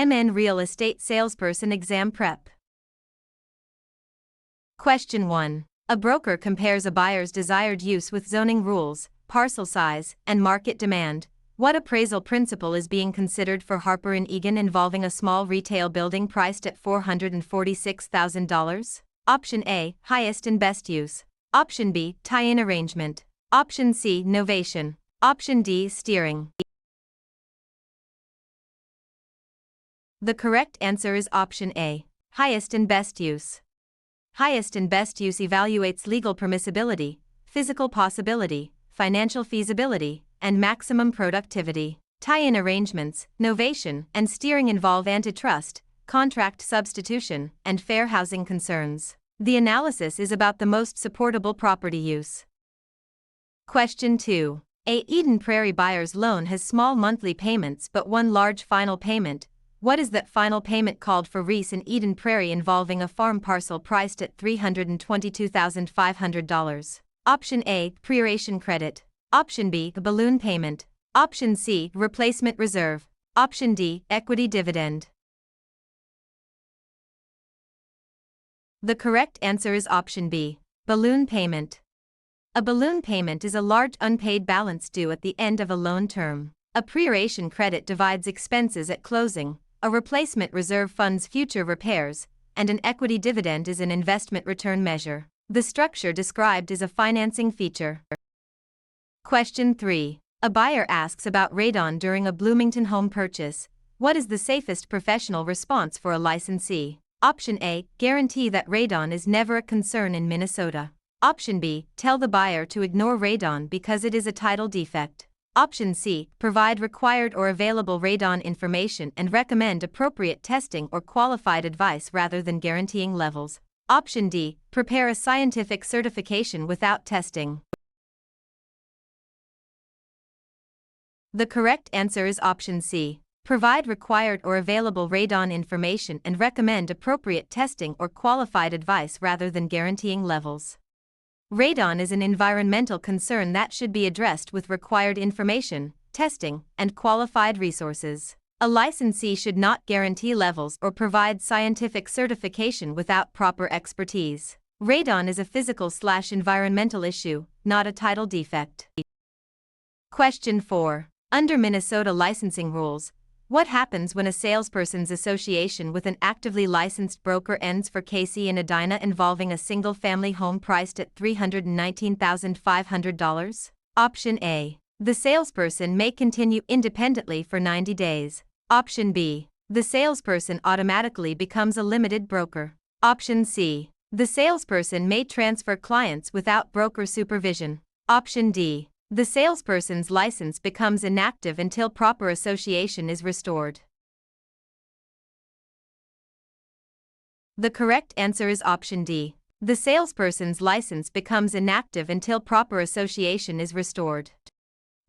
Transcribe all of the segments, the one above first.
MN Real Estate Salesperson Exam Prep. Question 1. A broker compares a buyer's desired use with zoning rules, parcel size, and market demand. What appraisal principle is being considered for Harper & Egan involving a small retail building priced at $446,000? Option A, highest and best use. Option B, tie-in arrangement. Option C, novation. Option D, steering. The correct answer is option A, highest and best use. Highest and best use evaluates legal permissibility, physical possibility, financial feasibility, and maximum productivity. Tie-in arrangements, novation, and steering involve antitrust, contract substitution, and fair housing concerns. The analysis is about the most supportable property use. Question 2. A Eden Prairie buyer's loan has small monthly payments but one large final payment. What is that final payment called for Reese in Eden Prairie involving a farm parcel priced at $322,500? Option A, proration credit. Option B, balloon payment. Option C, replacement reserve. Option D, equity dividend. The correct answer is option B, balloon payment. A balloon payment is a large unpaid balance due at the end of a loan term. A proration credit divides expenses at closing. A replacement reserve funds future repairs, and an equity dividend is an investment return measure. The structure described is a financing feature. Question 3. A buyer asks about radon during a Bloomington home purchase. What is the safest professional response for a licensee? Option A, guarantee that radon is never a concern in Minnesota. Option B, tell the buyer to ignore radon because it is a title defect. Option C, provide required or available radon information and recommend appropriate testing or qualified advice rather than guaranteeing levels. Option D, prepare a scientific certification without testing. The correct answer is option C, provide required or available radon information and recommend appropriate testing or qualified advice rather than guaranteeing levels. Radon is an environmental concern that should be addressed with required information, testing, and qualified resources. A licensee should not guarantee levels or provide scientific certification without proper expertise. Radon is a physical/environmental issue, not a title defect. Question 4. Under Minnesota licensing rules, what happens when a salesperson's association with an actively licensed broker ends for Casey and Edina involving a single-family home priced at $319,500? Option A. The salesperson may continue independently for 90 days. Option B. The salesperson automatically becomes a limited broker. Option C. The salesperson may transfer clients without broker supervision. Option D. The salesperson's license becomes inactive until proper association is restored. The correct answer is option D. The salesperson's license becomes inactive until proper association is restored.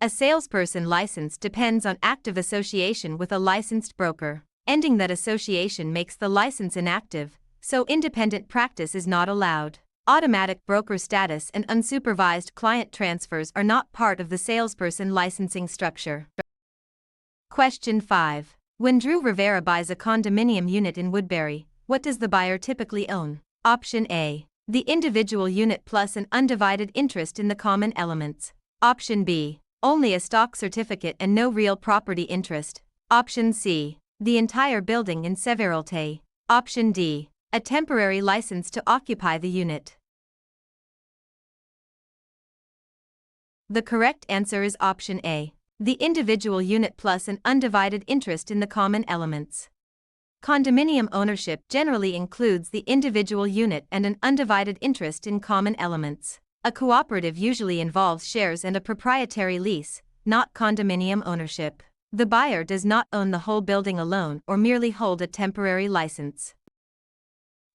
A salesperson license depends on active association with a licensed broker. Ending that association makes the license inactive, so independent practice is not allowed. Automatic broker status and unsupervised client transfers are not part of the salesperson licensing structure. Question 5. When Drew Rivera buys a condominium unit in Woodbury, what does the buyer typically own? Option A. The individual unit plus an undivided interest in the common elements. Option B. Only a stock certificate and no real property interest. Option C. The entire building in severalty. Option D. A temporary license to occupy the unit. The correct answer is option A. The individual unit plus an undivided interest in the common elements. Condominium ownership generally includes the individual unit and an undivided interest in common elements. A cooperative usually involves shares and a proprietary lease, not condominium ownership. The buyer does not own the whole building alone or merely hold a temporary license.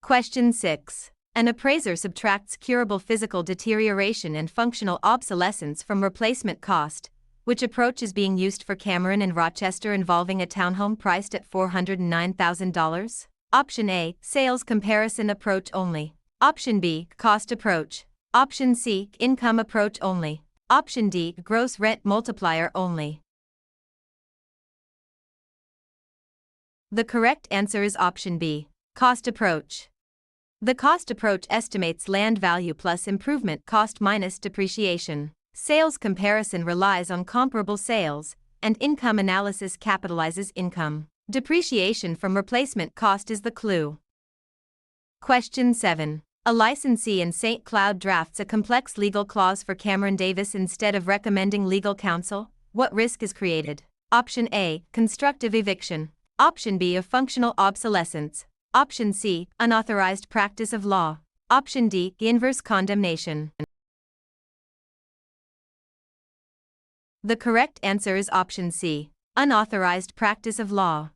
Question 6. An appraiser subtracts curable physical deterioration and functional obsolescence from replacement cost. Which approach is being used for Cameron and Rochester involving a townhome priced at $409,000? Option A, sales comparison approach only. Option B, cost approach. Option C, income approach only. Option D, gross rent multiplier only. The correct answer is option B, cost approach. The cost approach estimates land value plus improvement cost minus depreciation. Sales comparison relies on comparable sales, and income analysis capitalizes income. Depreciation from replacement cost is the clue. Question 7. A licensee in St. Cloud drafts a complex legal clause for Cameron Davis instead of recommending legal counsel. What risk is created? Option A, constructive eviction. Option B, of functional obsolescence. Option C, unauthorized practice of law. Option D, inverse condemnation. The correct answer is option C, unauthorized practice of law.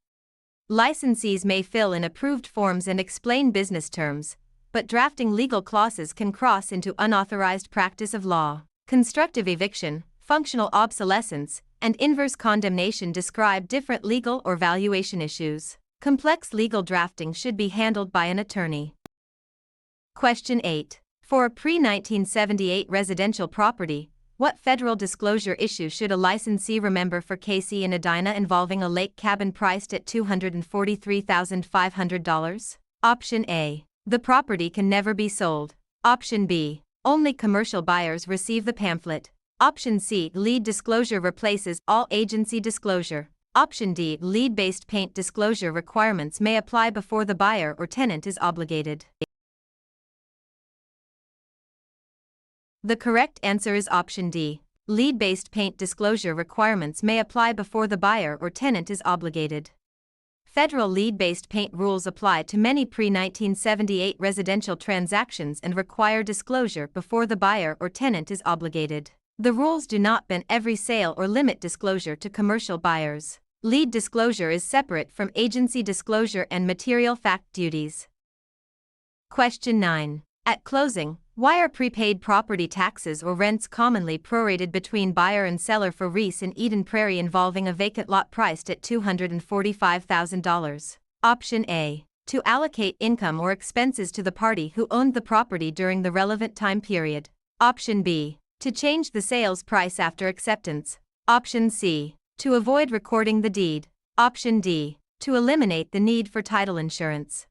Licensees may fill in approved forms and explain business terms, but drafting legal clauses can cross into unauthorized practice of law. Constructive eviction, functional obsolescence, and inverse condemnation describe different legal or valuation issues. Complex legal drafting should be handled by an attorney. Question 8. For a pre-1978 residential property, what federal disclosure issue should a licensee remember for Casey in Edina involving a lake cabin priced at $243,500? Option A. The property can never be sold. Option B. Only commercial buyers receive the pamphlet. Option C. Lead disclosure replaces all agency disclosure. Option D. Lead-based paint disclosure requirements may apply before the buyer or tenant is obligated. The correct answer is option D. Lead-based paint disclosure requirements may apply before the buyer or tenant is obligated. Federal lead-based paint rules apply to many pre-1978 residential transactions and require disclosure before the buyer or tenant is obligated. The rules do not ban every sale or limit disclosure to commercial buyers. Lead disclosure is separate from agency disclosure and material fact duties. Question 9. At closing, why are prepaid property taxes or rents commonly prorated between buyer and seller for Reese in Eden Prairie involving a vacant lot priced at $245,000? Option A. To allocate income or expenses to the party who owned the property during the relevant time period. Option B. To change the sales price after acceptance. Option C. To avoid recording the deed. Option D. To eliminate the need for title insurance.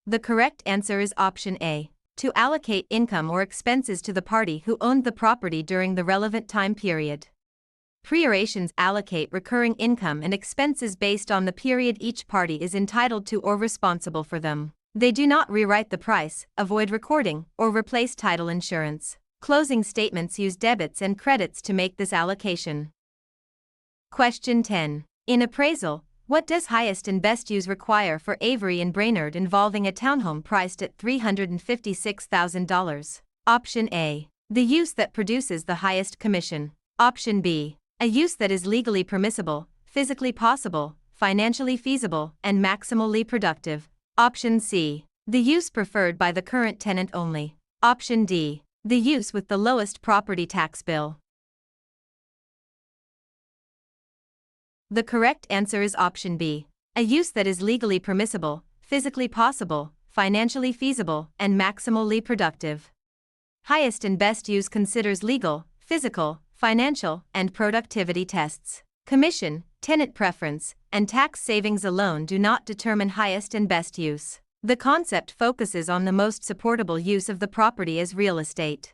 The correct answer is option A. To allocate income or expenses to the party who owned the property during the relevant time period. Priorations allocate recurring income and expenses based on the period each party is entitled to or responsible for them. They do not rewrite the price, avoid recording, or replace title insurance. Closing statements use debits and credits to make this allocation. Question 10. In appraisal, what does highest and best use require for Avery and Brainerd involving a townhome priced at $356,000? Option A. The use that produces the highest commission. Option B. A use that is legally permissible, physically possible, financially feasible, and maximally productive. Option C. The use preferred by the current tenant only. Option D. The use with the lowest property tax bill. The correct answer is option B. A use that is legally permissible, physically possible, financially feasible, and maximally productive. Highest and best use considers legal, physical, financial, and productivity tests. Commission, tenant preference, and tax savings alone do not determine highest and best use. The concept focuses on the most supportable use of the property as real estate.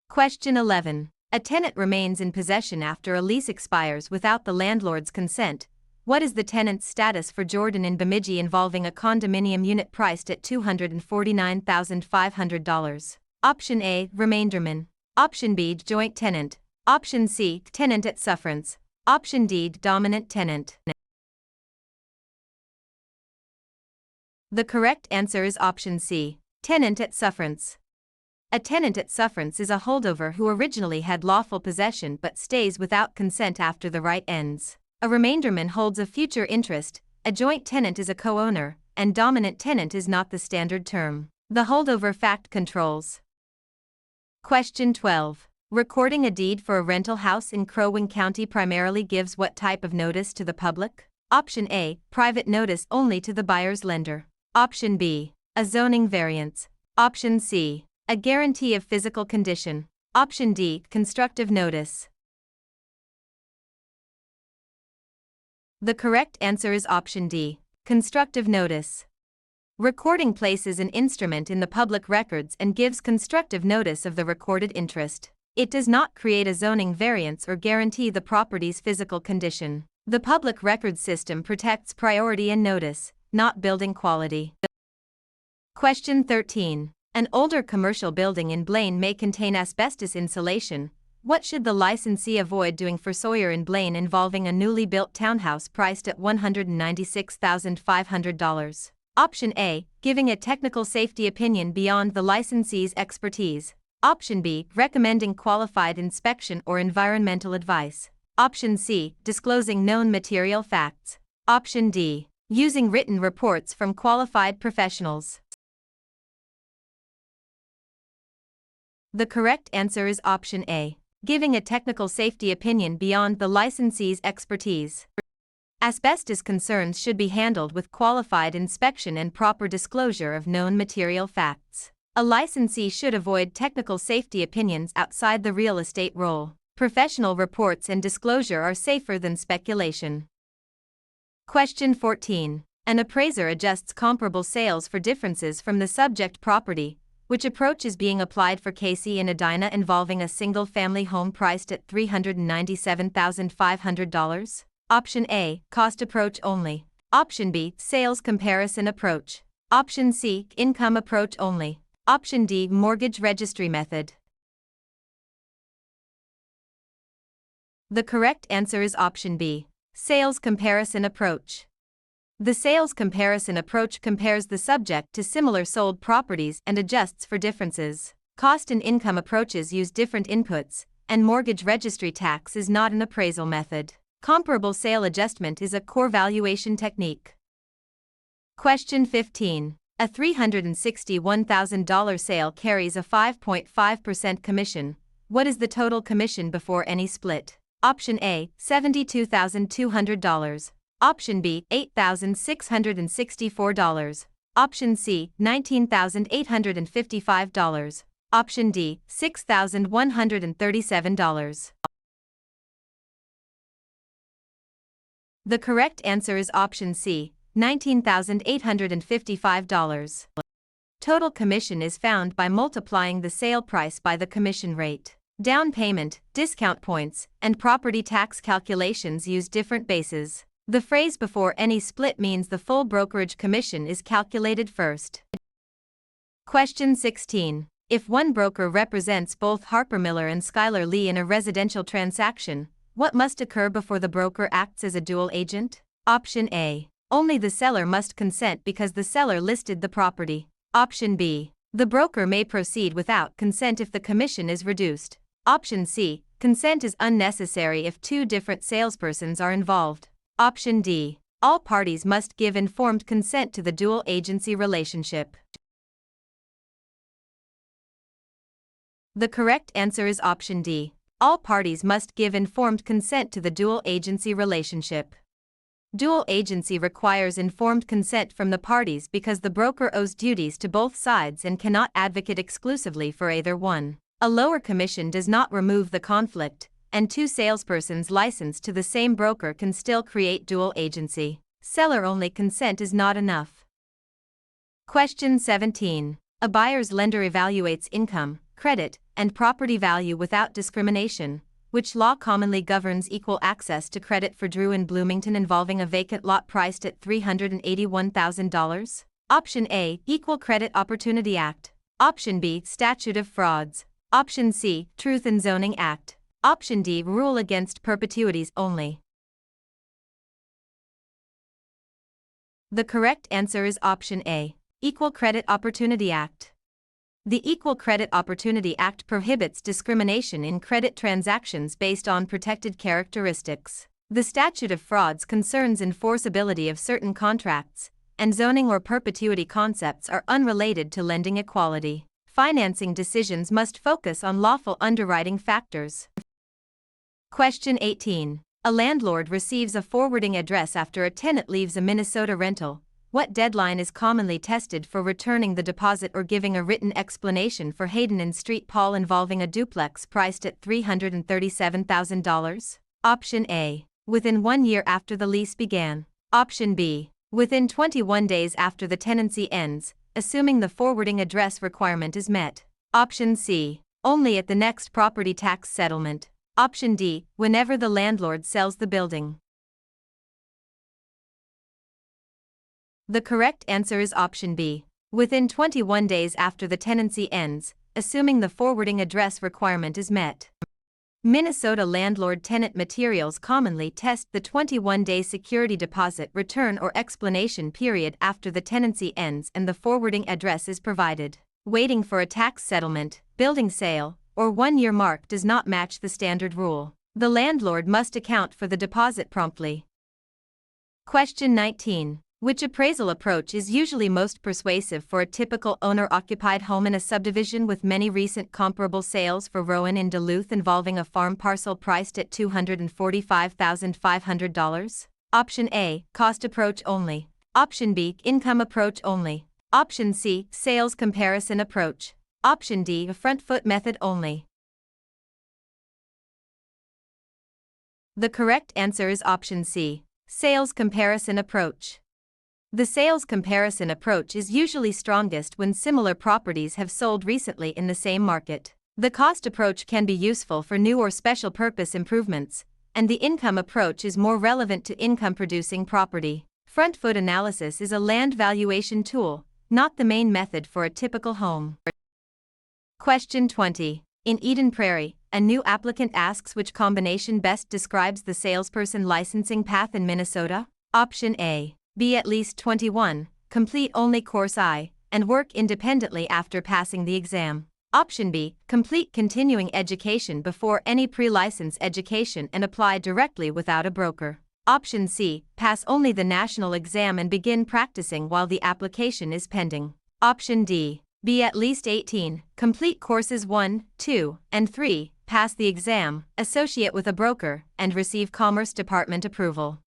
Question 11. A tenant remains in possession after a lease expires without the landlord's consent. What is the tenant's status for Jordan in Bemidji involving a condominium unit priced at $249,500? Option A. Remainderman. Option B. Joint tenant. Option C. Tenant at sufferance. Option D. Dominant tenant. The correct answer is option C. Tenant at sufferance. A tenant at sufferance is a holdover who originally had lawful possession but stays without consent after the right ends. A remainderman holds a future interest, a joint tenant is a co-owner, and dominant tenant is not the standard term. The holdover fact controls. Question 12. Recording a deed for a rental house in Crow Wing County primarily gives what type of notice to the public? Option A. Private notice only to the buyer's lender. Option B. A zoning variance. Option C. A guarantee of physical condition. Option D. Constructive notice. The correct answer is option D, constructive notice. Recording places an instrument in the public records and gives constructive notice of the recorded interest. It does not create a zoning variance or guarantee the property's physical condition. The public records system protects priority and notice, not building quality. Question 13. An older commercial building in Blaine may contain asbestos insulation. What should the licensee avoid doing for Sawyer in Blaine involving a newly built townhouse priced at $196,500? Option A, giving a technical safety opinion beyond the licensee's expertise. Option B, recommending qualified inspection or environmental advice. Option C, disclosing known material facts. Option D, using written reports from qualified professionals. The correct answer is option A, giving a technical safety opinion beyond the licensee's expertise. Asbestos concerns should be handled with qualified inspection and proper disclosure of known material facts. A licensee should avoid technical safety opinions outside the real estate role. Professional reports and disclosure are safer than speculation. Question 14. An appraiser adjusts comparable sales for differences from the subject property. Which approach is being applied for Casey in Edina involving a single-family home priced at $397,500? Option A, cost approach only. Option B, sales comparison approach. Option C, income approach only. Option D, mortgage registry method. The correct answer is option B, sales comparison approach. The sales comparison approach compares the subject to similar sold properties and adjusts for differences. Cost and income approaches use different inputs, and mortgage registry tax is not an appraisal method. Comparable sale adjustment is a core valuation technique. Question 15. A $361,000 sale carries a 5.5% commission. What is the total commission before any split? Option A, $72,200. Option B, $8,664. Option C, $19,855. Option D, $6,137. The correct answer is option C, $19,855. Total commission is found by multiplying the sale price by the commission rate. Down payment, discount points, and property tax calculations use different bases. The phrase before any split means the full brokerage commission is calculated first. Question 16. If one broker represents both Harper Miller and Schuyler Lee in a residential transaction, what must occur before the broker acts as a dual agent? Option A. Only the seller must consent because the seller listed the property. Option B. The broker may proceed without consent if the commission is reduced. Option C. Consent is unnecessary if two different salespersons are involved. Option D. All parties must give informed consent to the dual agency relationship. The correct answer is option D. All parties must give informed consent to the dual agency relationship. Dual agency requires informed consent from the parties because the broker owes duties to both sides and cannot advocate exclusively for either one. A lower commission does not remove the conflict, and two salespersons licensed to the same broker can still create dual agency. Seller-only consent is not enough. Question 17. A buyer's lender evaluates income, credit, and property value without discrimination. Which law commonly governs equal access to credit for Drew in Bloomington involving a vacant lot priced at $381,000? Option A, Equal Credit Opportunity Act. Option B, Statute of Frauds. Option C, Truth in Zoning Act. Option D, Rule Against Perpetuities Only. The correct answer is option A, Equal Credit Opportunity Act. The Equal Credit Opportunity Act prohibits discrimination in credit transactions based on protected characteristics. The statute of frauds concerns enforceability of certain contracts, and zoning or perpetuity concepts are unrelated to lending equality. Financing decisions must focus on lawful underwriting factors. Question 18. A landlord receives a forwarding address after a tenant leaves a Minnesota rental. What deadline is commonly tested for returning the deposit or giving a written explanation for Hayden and Street Paul involving a duplex priced at $337,000? Option A. Within 1 year after the lease began. Option B. Within 21 days after the tenancy ends, assuming the forwarding address requirement is met. Option C. Only at the next property tax settlement. Option D. Whenever the landlord sells the building. The correct answer is option B. Within 21 days after the tenancy ends, assuming the forwarding address requirement is met. Minnesota landlord-tenant materials commonly test the 21-day security deposit return or explanation period after the tenancy ends and the forwarding address is provided. Waiting for a tax settlement, building sale, or 1-year mark does not match the standard rule. The landlord must account for the deposit promptly. Question 19. Which appraisal approach is usually most persuasive for a typical owner-occupied home in a subdivision with many recent comparable sales for Rowan in Duluth involving a farm parcel priced at $245,500? Option A. Cost approach only. Option B. Income approach only. Option C. Sales comparison approach. Option D. A front foot method only. The correct answer is option C. Sales comparison approach. The sales comparison approach is usually strongest when similar properties have sold recently in the same market. The cost approach can be useful for new or special purpose improvements, and the income approach is more relevant to income-producing property. Front foot analysis is a land valuation tool, not the main method for a typical home. Question 20. In Eden Prairie, a new applicant asks which combination best describes the salesperson licensing path in Minnesota? Option A. Be at least 21, complete only Course I, and work independently after passing the exam. Option B. Complete continuing education before any pre-license education and apply directly without a broker. Option C. Pass only the national exam and begin practicing while the application is pending. Option D. Be at least 18, complete courses 1, 2, and 3, pass the exam, associate with a broker, and receive Commerce Department approval.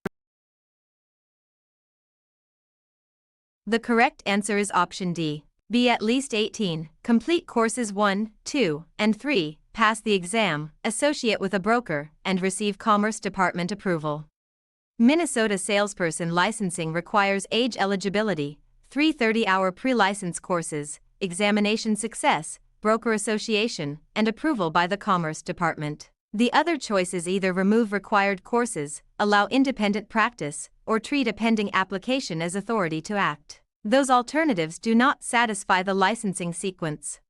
The correct answer is option D. Be at least 18, complete courses 1, 2, and 3, pass the exam, associate with a broker, and receive Commerce Department approval. Minnesota salesperson licensing requires age eligibility, 3 30-hour pre-license courses, examination success, broker association, and approval by the Commerce Department. The other choices either remove required courses, allow independent practice, or treat a pending application as authority to act. Those alternatives do not satisfy the licensing sequence.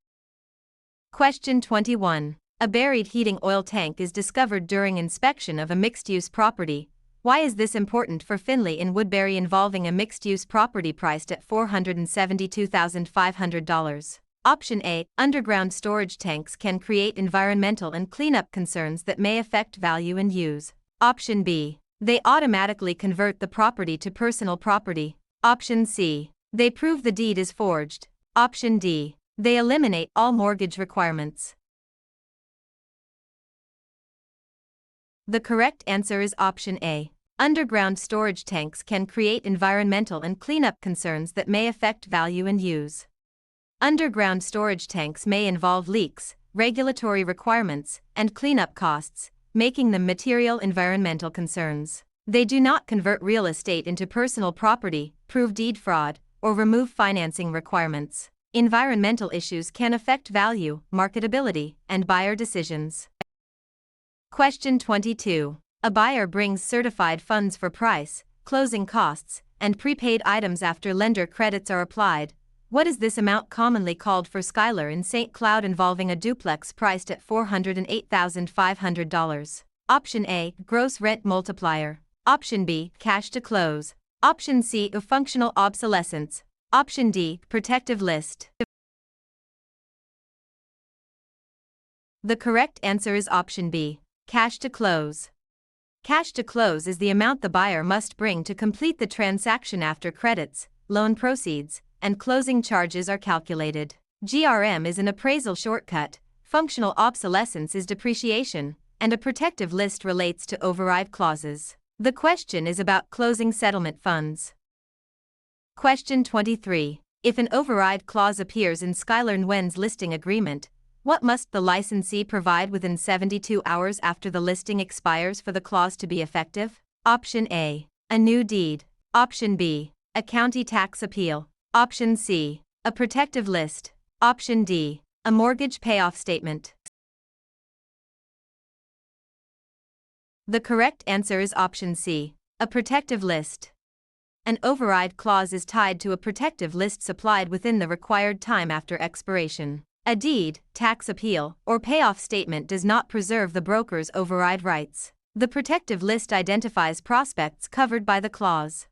Question 21. A buried heating oil tank is discovered during inspection of a mixed-use property. Why is this important for Finley in Woodbury involving a mixed-use property priced at $472,500? Option A. Underground storage tanks can create environmental and cleanup concerns that may affect value and use. Option B. They automatically convert the property to personal property. Option C. They prove the deed is forged. Option D. They eliminate all mortgage requirements. The correct answer is option A. Underground storage tanks can create environmental and cleanup concerns that may affect value and use. Underground storage tanks may involve leaks, regulatory requirements, and cleanup costs, making them material environmental concerns. They do not convert real estate into personal property, prove deed fraud, or remove financing requirements. Environmental issues can affect value, marketability, and buyer decisions. Question 22. A buyer brings certified funds for price, closing costs, and prepaid items after lender credits are applied. What is this amount commonly called for Schuyler in St. Cloud involving a duplex priced at $408,500? Option A. Gross rent multiplier. Option B. Cash to close. Option C. Functional obsolescence. Option D. Protective list. The correct answer is option B. Cash to close. Cash to close is the amount the buyer must bring to complete the transaction after credits, loan proceeds, and closing charges are calculated. GRM is an appraisal shortcut, functional obsolescence is depreciation, and a protective list relates to override clauses. The question is about closing settlement funds. Question 23. If an override clause appears in Schuyler & Wen's listing agreement, What must the licensee provide within 72 hours after the listing expires for the clause to be effective? Option A. A new deed. Option B. A county tax appeal. Option C. A protective list. Option D. A mortgage payoff statement. The correct answer is option C. A protective list. An override clause is tied to a protective list supplied within the required time after expiration. A deed, tax appeal, or payoff statement does not preserve the broker's override rights. The protective list identifies prospects covered by the clause.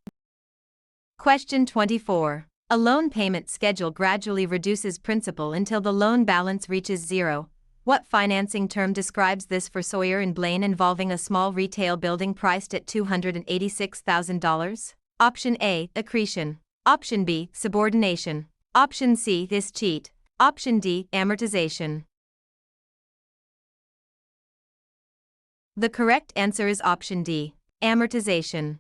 Question 24. A loan payment schedule gradually reduces principal until the loan balance reaches zero. What financing term describes this for Sawyer and Blaine involving a small retail building priced at $286,000? Option A. Accretion. Option B. Subordination. Option C. This cheat. Option D. Amortization. The correct answer is option D. Amortization.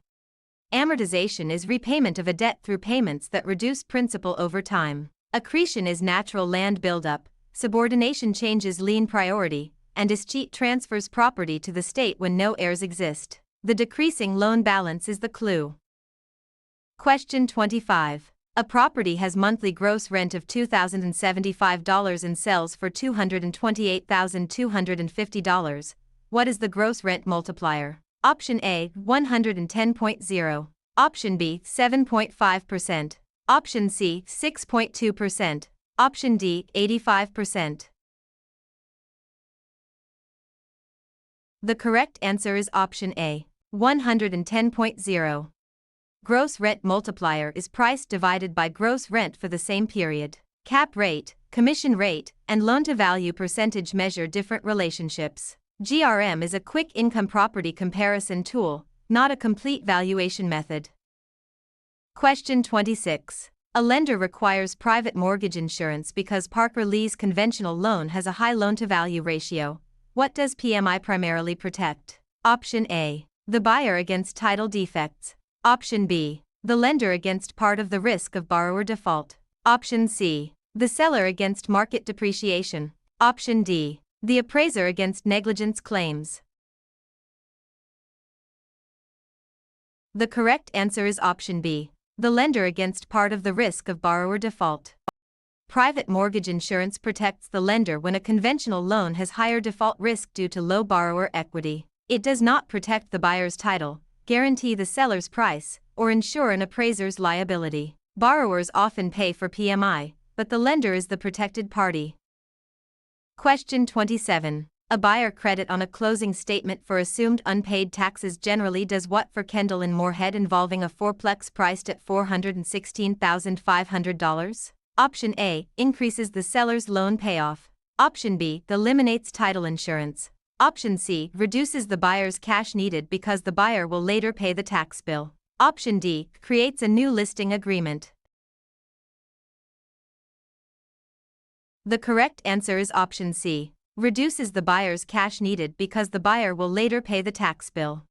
Amortization is repayment of a debt through payments that reduce principal over time. Accretion is natural land buildup. Subordination changes lien priority, and escheat transfers property to the state when no heirs exist. The decreasing loan balance is the clue. Question 25. A property has monthly gross rent of $2,075 and sells for $228,250. What is the gross rent multiplier? Option A, 110.0. Option B, 7.5%. Option C, 6.2%. Option D, 85%. The correct answer is option A, 110.0. Gross rent multiplier is price divided by gross rent for the same period. Cap rate, commission rate, and loan-to-value percentage measure different relationships. GRM is a quick income property comparison tool, not a complete valuation method. Question 26. A lender requires private mortgage insurance because Parker Lee's conventional loan has a high loan-to-value ratio. What does PMI primarily protect? Option A. The buyer against title defects. Option B. The lender against part of the risk of borrower default. Option C. The seller against market depreciation. Option D. The appraiser against negligence claims. The correct answer is option B. The lender against part of the risk of borrower default. Private mortgage insurance protects the lender when a conventional loan has higher default risk due to low borrower equity. It does not protect the buyer's title, guarantee the seller's price, or insure an appraiser's liability. Borrowers often pay for PMI, but the lender is the protected party. Question 27. A buyer credit on a closing statement for assumed unpaid taxes generally does what for Kendall and Moorhead involving a fourplex priced at $416,500? Option A. Increases the seller's loan payoff. Option B. Eliminates title insurance. Option C. Reduces the buyer's cash needed because the buyer will later pay the tax bill. Option D. Creates a new listing agreement. The correct answer is option C. Reduces the buyer's cash needed because the buyer will later pay the tax bill.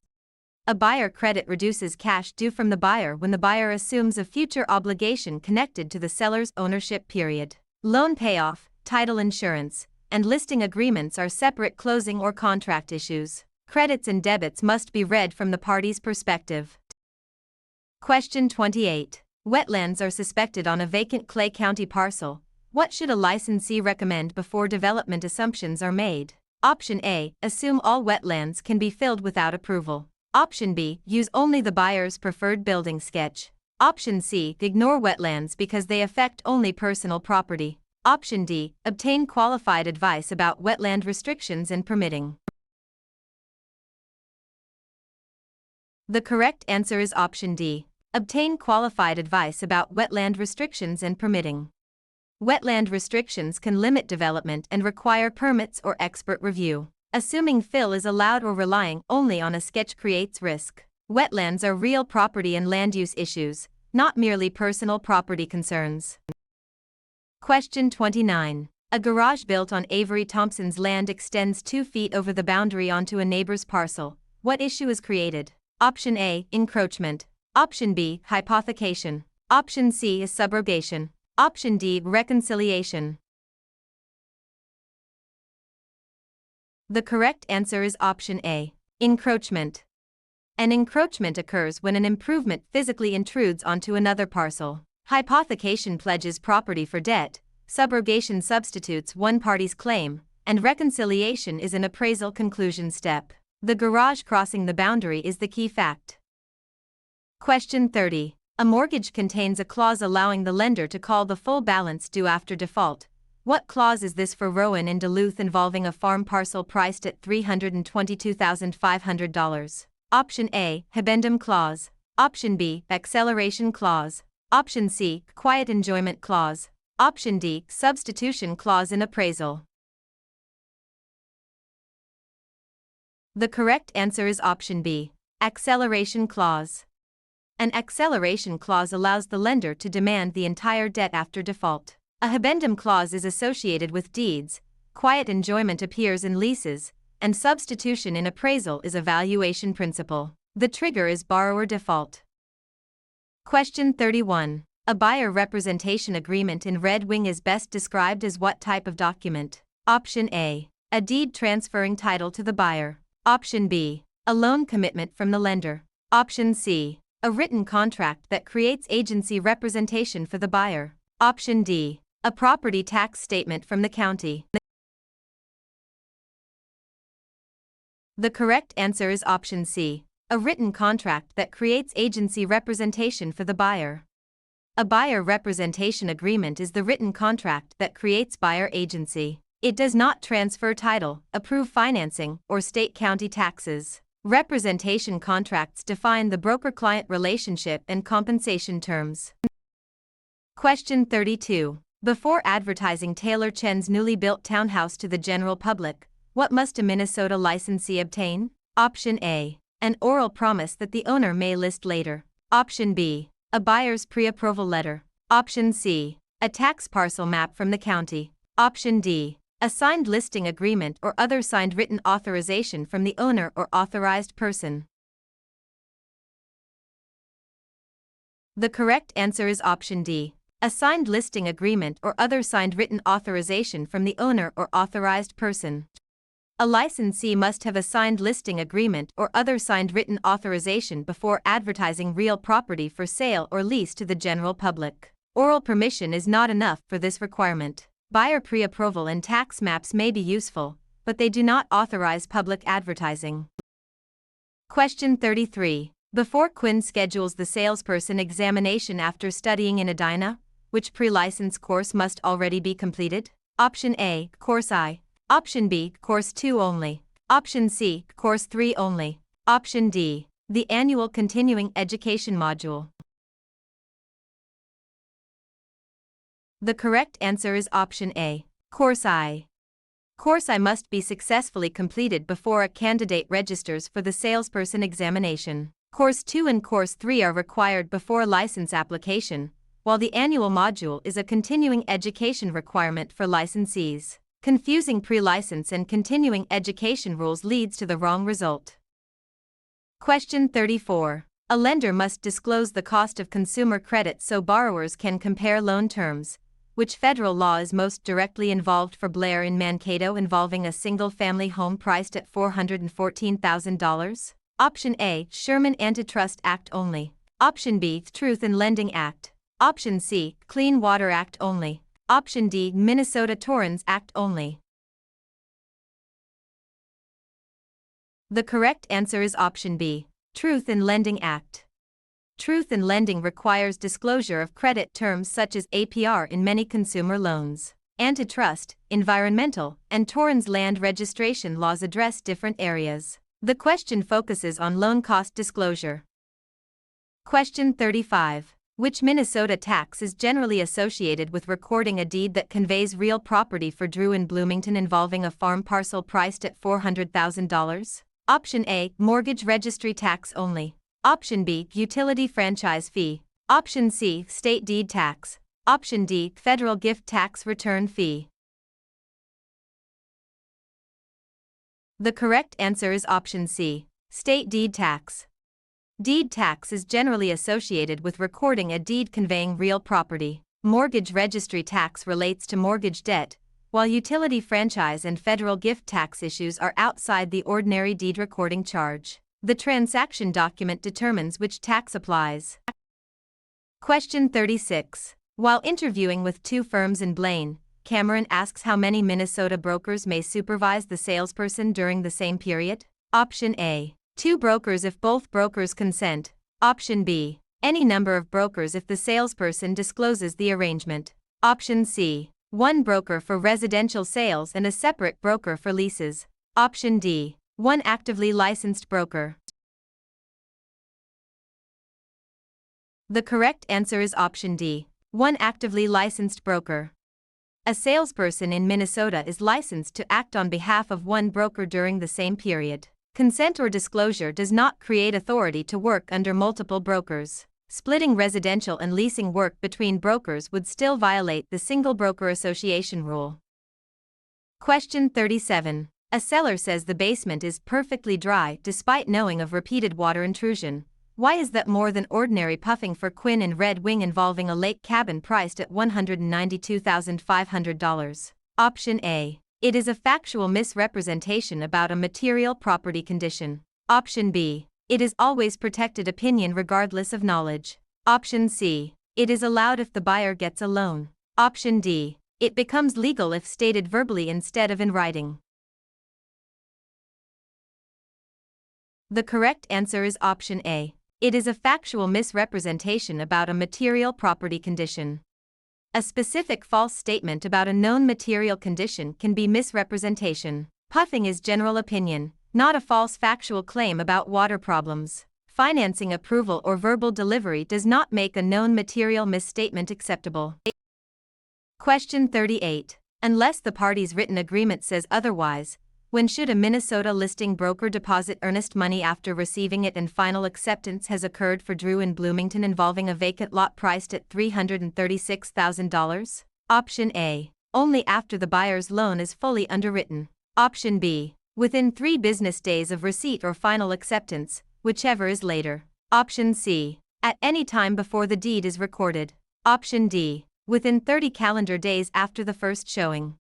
A buyer credit reduces cash due from the buyer when the buyer assumes a future obligation connected to the seller's ownership period. Loan payoff, title insurance, and listing agreements are separate closing or contract issues. Credits and debits must be read from the party's perspective. Question 28. Wetlands are suspected on a vacant Clay County parcel. What should a licensee recommend before development assumptions are made? Option A. Assume all wetlands can be filled without approval. Option B. Use only the buyer's preferred building sketch. Option C. Ignore wetlands because they affect only personal property. Option D. Obtain qualified advice about wetland restrictions and permitting. The correct answer is option D. Obtain qualified advice about wetland restrictions and permitting. Wetland restrictions can limit development and require permits or expert review. Assuming fill is allowed or relying only on a sketch creates risk. Wetlands are real property and land use issues, not merely personal property concerns. Question 29. A garage built on Avery Thompson's land extends 2 feet over the boundary onto a neighbor's parcel. What issue is created? Option A. Encroachment. Option B. Hypothecation. Option C is subrogation. Option D. Reconciliation. The correct answer is option A. Encroachment. An encroachment occurs when an improvement physically intrudes onto another parcel. Hypothecation pledges property for debt, subrogation substitutes one party's claim, and reconciliation is an appraisal conclusion step. The garage crossing the boundary is the key fact. Question 30. A mortgage contains a clause allowing the lender to call the full balance due after default. What clause is this for Rowan in Duluth involving a farm parcel priced at $322,500? Option A. Habendum clause. Option B. Acceleration clause. Option C. Quiet enjoyment clause. Option D. Substitution clause in appraisal. The correct answer is option B. Acceleration clause. An acceleration clause allows the lender to demand the entire debt after default. A habendum clause is associated with deeds, quiet enjoyment appears in leases, and substitution in appraisal is a valuation principle. The trigger is borrower default. Question 31. A buyer representation agreement in Red Wing is best described as what type of document? Option A. A deed transferring title to the buyer. Option B. A loan commitment from the lender. Option C. A written contract that creates agency representation for the buyer. Option D. A property tax statement from the county. The correct answer is option C. A written contract that creates agency representation for the buyer. A buyer representation agreement is the written contract that creates buyer agency. It does not transfer title, approve financing, or state county taxes. Representation contracts define the broker-client relationship and compensation terms. Question 32. Before advertising Taylor Chen's newly built townhouse to the general public, what must a Minnesota licensee obtain? Option A. An oral promise that the owner may list later. Option B. A buyer's pre-approval letter. Option C. A tax parcel map from the county. Option D. A signed listing agreement or other signed written authorization from the owner or authorized person. The correct answer is option D. A signed listing agreement or other signed written authorization from the owner or authorized person. A licensee must have a signed listing agreement or other signed written authorization before advertising real property for sale or lease to the general public. Oral permission is not enough for this requirement. Buyer pre-approval and tax maps may be useful, but they do not authorize public advertising. Question 33. Before Quinn schedules the salesperson examination after studying in Edina, which pre-license course must already be completed? Option A. Course I. Option B. Course 2 only. Option C. Course 3 only. Option D. The annual continuing education module. The correct answer is option A. Course I. Course I must be successfully completed before a candidate registers for the salesperson examination. Course 2 and Course 3 are required before license application, while the annual module is a continuing education requirement for licensees. Confusing pre-license and continuing education rules leads to the wrong result. Question 34. A lender must disclose the cost of consumer credit so borrowers can compare loan terms. Which federal law is most directly involved for Blair in Mankato involving a single-family home priced at $414,000? Option A. Sherman Antitrust Act only. Option B. Truth in Lending Act. Option C. Clean Water Act only. Option D. Minnesota Torrens Act only. The correct answer is option B. Truth in Lending Act. Truth in lending requires disclosure of credit terms such as APR in many consumer loans. Antitrust, environmental, and Torrens land registration laws address different areas. The question focuses on loan cost disclosure. Question 35. Which Minnesota tax is generally associated with recording a deed that conveys real property for Drew in Bloomington involving a farm parcel priced at $400,000? Option A. Mortgage registry tax only. Option B. Utility franchise fee. Option C. State deed tax. Option D. Federal gift tax return fee. The correct answer is option C. State deed tax. Deed tax is generally associated with recording a deed conveying real property. Mortgage registry tax relates to mortgage debt, while utility franchise and federal gift tax issues are outside the ordinary deed recording charge. The transaction document determines which tax applies. Question 36. While interviewing with two firms in Blaine, Cameron asks how many Minnesota brokers may supervise the salesperson during the same period. Option A. 2 brokers if both brokers consent. Option B. Any number of brokers if the salesperson discloses the arrangement. Option C. 1 broker for residential sales and a separate broker for leases. Option D. 1 actively licensed broker. The correct answer is option D. 1 actively licensed broker. A salesperson in Minnesota is licensed to act on behalf of 1 broker during the same period. Consent or disclosure does not create authority to work under multiple brokers. Splitting residential and leasing work between brokers would still violate the Single Broker Association rule. Question 37. A seller says the basement is perfectly dry despite knowing of repeated water intrusion. Why is that more than ordinary puffing for Quinn and Red Wing involving a lake cabin priced at $192,500? Option A. It is a factual misrepresentation about a material property condition. Option B. It is always protected opinion regardless of knowledge. Option C. It is allowed if the buyer gets a loan. Option D. It becomes legal if stated verbally instead of in writing. The correct answer is option A. It is a factual misrepresentation about a material property condition. A specific false statement about a known material condition can be misrepresentation. Puffing is general opinion, not a false factual claim about water problems. Financing approval or verbal delivery does not make a known material misstatement acceptable. Question 38. Unless the parties' written agreement says otherwise, when should a Minnesota listing broker deposit earnest money after receiving it and final acceptance has occurred for Drew in Bloomington involving a vacant lot priced at $336,000? Option A. Only after the buyer's loan is fully underwritten. Option B. Within 3 business days of receipt or final acceptance, whichever is later. Option C. At any time before the deed is recorded. Option D. Within 30 calendar days after the first showing.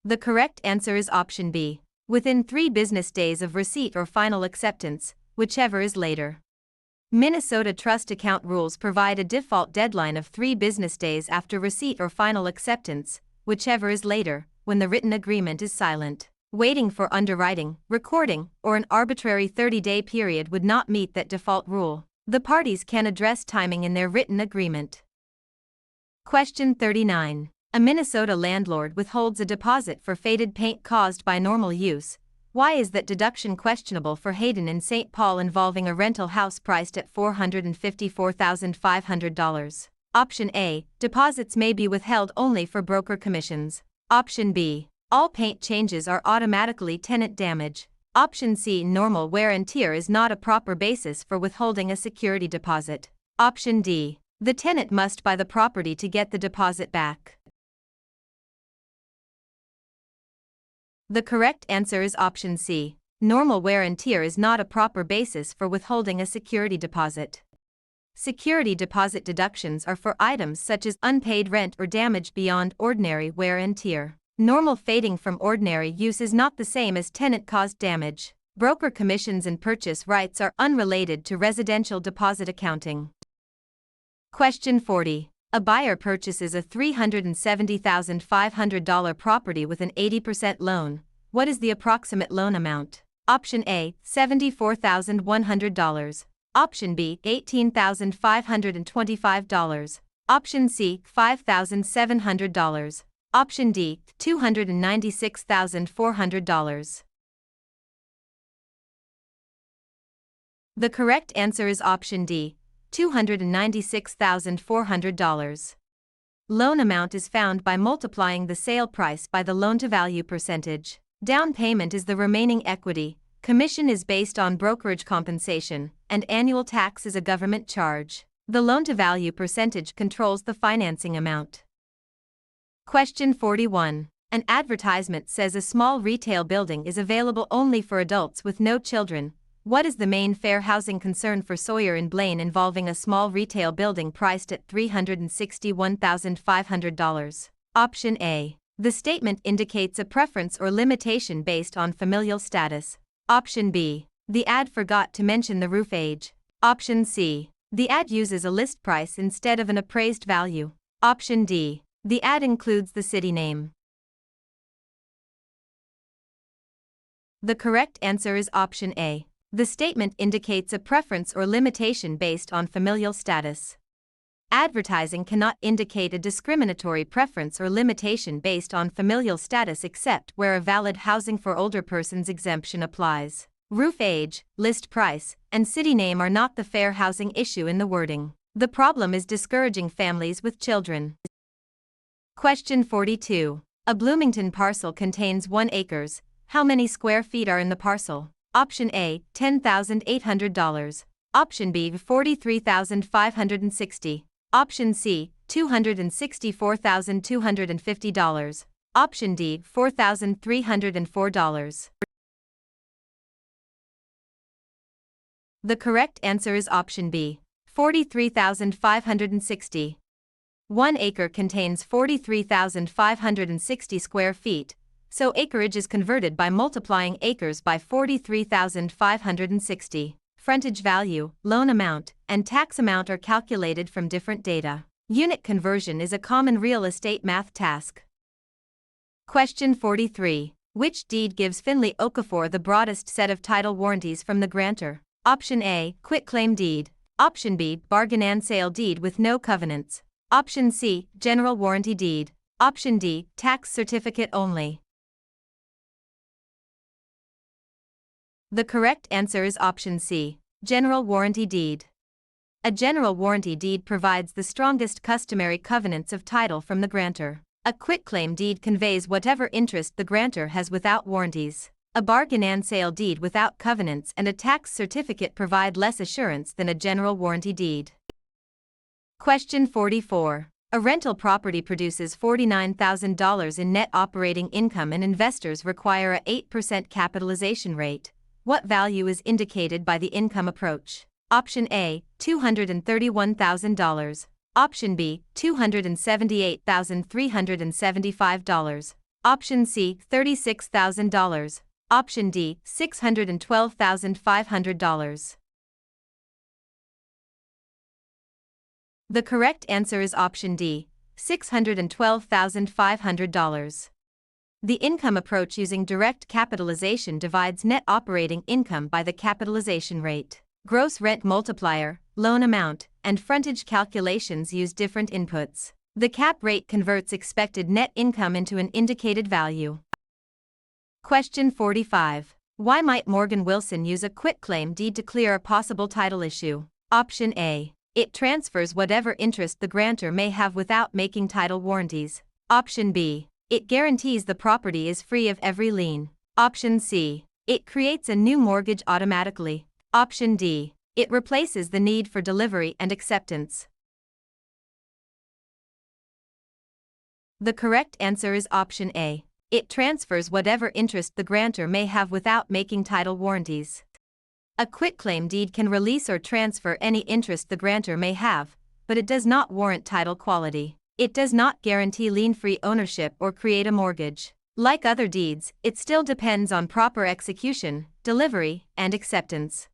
The correct answer is option B. Within 3 business days of receipt or final acceptance, whichever is later. Minnesota trust account rules provide a default deadline of 3 business days after receipt or final acceptance, whichever is later, when the written agreement is silent. Waiting for underwriting, recording, or an arbitrary 30-day period would not meet that default rule. The parties can address timing in their written agreement. Question 39. A Minnesota landlord withholds a deposit for faded paint caused by normal use. Why is that deduction questionable for Hayden in St. Paul involving a rental house priced at $454,500? Option A. Deposits may be withheld only for broker commissions. Option B. All paint changes are automatically tenant damage. Option C. Normal wear and tear is not a proper basis for withholding a security deposit. Option D. The tenant must buy the property to get the deposit back. The correct answer is option C. Normal wear and tear is not a proper basis for withholding a security deposit. Security deposit deductions are for items such as unpaid rent or damage beyond ordinary wear and tear. Normal fading from ordinary use is not the same as tenant-caused damage. Broker commissions and purchase rights are unrelated to residential deposit accounting. Question 40. A buyer purchases a $370,500 property with an 80% loan. What is the approximate loan amount? Option A. $74,100. Option B. $18,525. Option C. $5,700. Option D. $296,400. The correct answer is option D. $296,400. Loan amount is found by multiplying the sale price by the loan-to-value percentage. Down payment is the remaining equity, commission is based on brokerage compensation, and annual tax is a government charge. The loan-to-value percentage controls the financing amount. Question 41. An advertisement says a small retail building is available only for adults with no children. What is the main fair housing concern for Sawyer and Blaine involving a small retail building priced at $361,500? Option A. The statement indicates a preference or limitation based on familial status. Option B. The ad forgot to mention the roof age. Option C. The ad uses a list price instead of an appraised value. Option D. The ad includes the city name. The correct answer is option A. The statement indicates a preference or limitation based on familial status. Advertising cannot indicate a discriminatory preference or limitation based on familial status except where a valid housing for older persons exemption applies. Roof age, list price, and city name are not the fair housing issue in the wording. The problem is discouraging families with children. Question 42. A Bloomington parcel contains 1 acre. How many square feet are in the parcel? Option A, $10,800. Option B, $43,560. Option C, $264,250. Option D, $4,304. The correct answer is option B, 43,560. 1 acre contains 43,560 square feet, so acreage is converted by multiplying acres by 43,560. Frontage value, loan amount, and tax amount are calculated from different data. Unit conversion is a common real estate math task. Question 43. Which deed gives Finley Okafor the broadest set of title warranties from the grantor? Option A, quitclaim deed. Option B, bargain and sale deed with no covenants. Option C, general warranty deed. Option D, tax certificate only. The correct answer is option C, general warranty deed. A general warranty deed provides the strongest customary covenants of title from the grantor. A quitclaim deed conveys whatever interest the grantor has without warranties. A bargain and sale deed without covenants and a tax certificate provide less assurance than a general warranty deed. Question 44. A rental property produces $49,000 in net operating income and investors require a 8% capitalization rate. What value is indicated by the income approach? Option A, $231,000. Option B, $278,375. Option C, $36,000. Option D, $612,500. The correct answer is option D, $612,500. The income approach using direct capitalization divides net operating income by the capitalization rate. Gross rent multiplier, loan amount, and frontage calculations use different inputs. The cap rate converts expected net income into an indicated value. Question 45. Why might Morgan Wilson use a quitclaim deed to clear a possible title issue? Option A. It transfers whatever interest the grantor may have without making title warranties. Option B. It guarantees the property is free of every lien. Option C. It creates a new mortgage automatically. Option D. It replaces the need for delivery and acceptance. The correct answer is option A. It transfers whatever interest the grantor may have without making title warranties. A quitclaim deed can release or transfer any interest the grantor may have, but it does not warrant title quality. It does not guarantee lien-free ownership or create a mortgage. Like other deeds, it still depends on proper execution, delivery, and acceptance.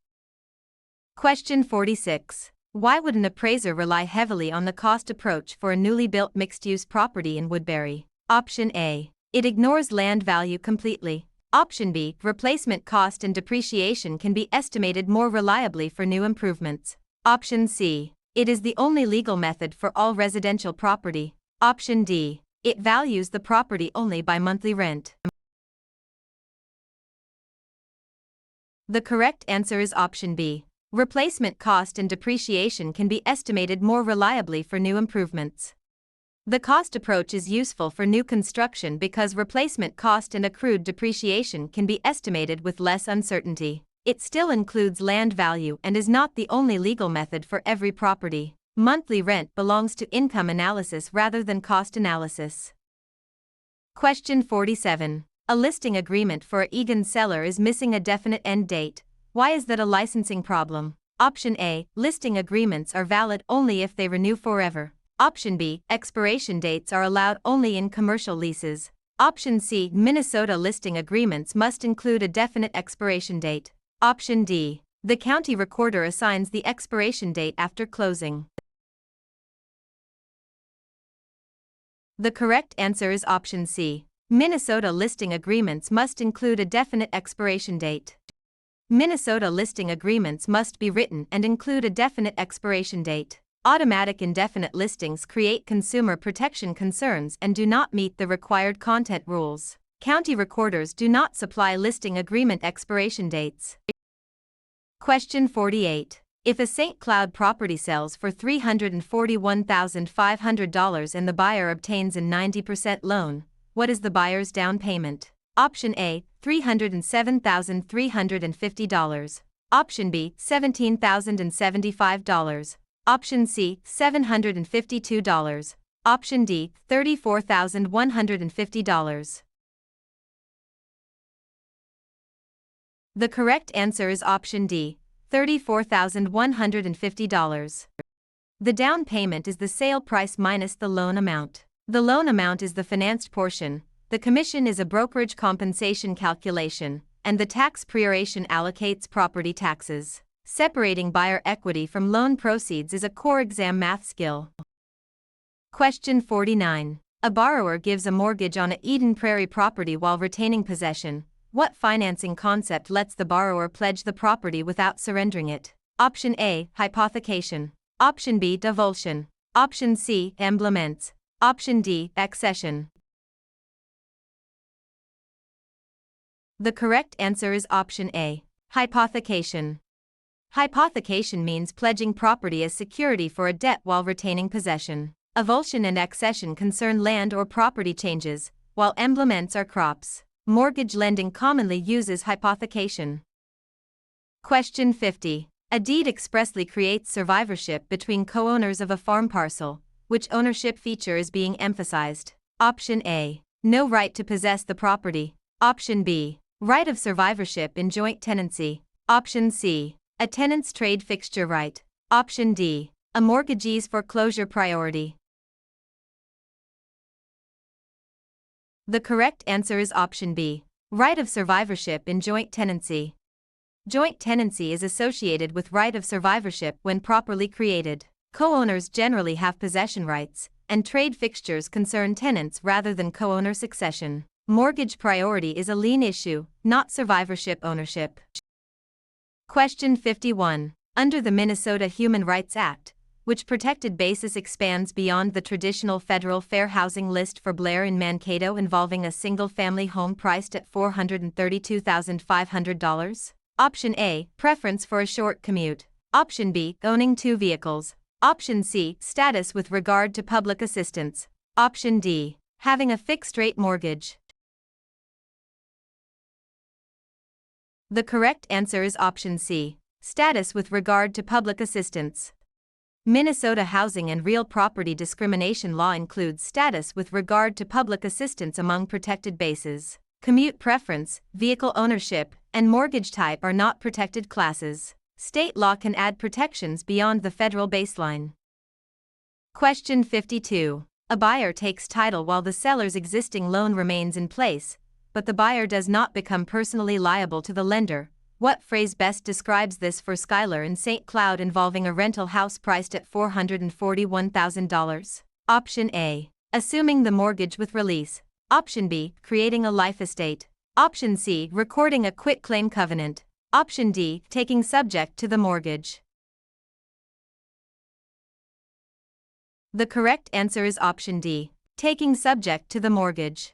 Question 46. Why would an appraiser rely heavily on the cost approach for a newly built mixed-use property in Woodbury? Option A. It ignores land value completely. Option B. Replacement cost and depreciation can be estimated more reliably for new improvements. Option C. It is the only legal method for all residential property. Option D. It values the property only by monthly rent. The correct answer is option B. Replacement cost and depreciation can be estimated more reliably for new improvements. The cost approach is useful for new construction because replacement cost and accrued depreciation can be estimated with less uncertainty. It still includes land value and is not the only legal method for every property. Monthly rent belongs to income analysis rather than cost analysis. Question 47. A listing agreement for a Egan seller is missing a definite end date. Why is that a licensing problem? Option A, listing agreements are valid only if they renew forever. Option B, expiration dates are allowed only in commercial leases. Option C, Minnesota listing agreements must include a definite expiration date. Option D, the county recorder assigns the expiration date after closing. The correct answer is option C. Minnesota listing agreements must include a definite expiration date. Minnesota listing agreements must be written and include a definite expiration date. Automatic indefinite listings create consumer protection concerns and do not meet the required content rules. County recorders do not supply listing agreement expiration dates. Question 48. If a St. Cloud property sells for $341,500 and the buyer obtains a 90% loan, what is the buyer's down payment? Option A, $307,350. Option B, $17,075. Option C, $752. Option D, $34,150. The correct answer is option D, $34,150. The down payment is the sale price minus the loan amount. The loan amount is the financed portion, the commission is a brokerage compensation calculation, and the tax proration allocates property taxes. Separating buyer equity from loan proceeds is a core exam math skill. Question 49. A borrower gives a mortgage on a Eden Prairie property while retaining possession. What financing concept lets the borrower pledge the property without surrendering it? Option A, hypothecation. Option B, divulsion. Option C, emblements. Option D, accession. The correct answer is option A, hypothecation. Hypothecation means pledging property as security for a debt while retaining possession. Avulsion and accession concern land or property changes, while emblements are crops. Mortgage lending commonly uses hypothecation. Question 50. A deed expressly creates survivorship between co-owners of a farm parcel. Which ownership feature is being emphasized? Option A, no right to possess the property. Option B, right of survivorship in joint tenancy. Option C, a tenant's trade fixture right. Option D, a mortgagee's foreclosure priority. The correct answer is option B, right of survivorship in joint tenancy. Joint tenancy is associated with right of survivorship when properly created. Co-owners generally have possession rights, and trade fixtures concern tenants rather than co-owner succession. Mortgage priority is a lien issue, not survivorship ownership. Question 51. Under the Minnesota Human Rights Act, which protected basis expands beyond the traditional federal fair housing list for Blair in Mankato involving a single-family home priced at $432,500? Option A, preference for a short commute. Option B, owning two vehicles. Option C, status with regard to public assistance. Option D, having a fixed-rate mortgage. The correct answer is option C, status with regard to public assistance. Minnesota housing and real property discrimination law includes status with regard to public assistance among protected bases. Commute preference, vehicle ownership, and mortgage type are not protected classes. State law can add protections beyond the federal baseline. Question 52. A buyer takes title while the seller's existing loan remains in place, but the buyer does not become personally liable to the lender. What phrase best describes this for Schuyler in St. Cloud involving a rental house priced at $441,000? Option A, assuming the mortgage with release. Option B, creating a life estate. Option C, recording a quitclaim covenant. Option D, taking subject to the mortgage. The correct answer is option D, taking subject to the mortgage.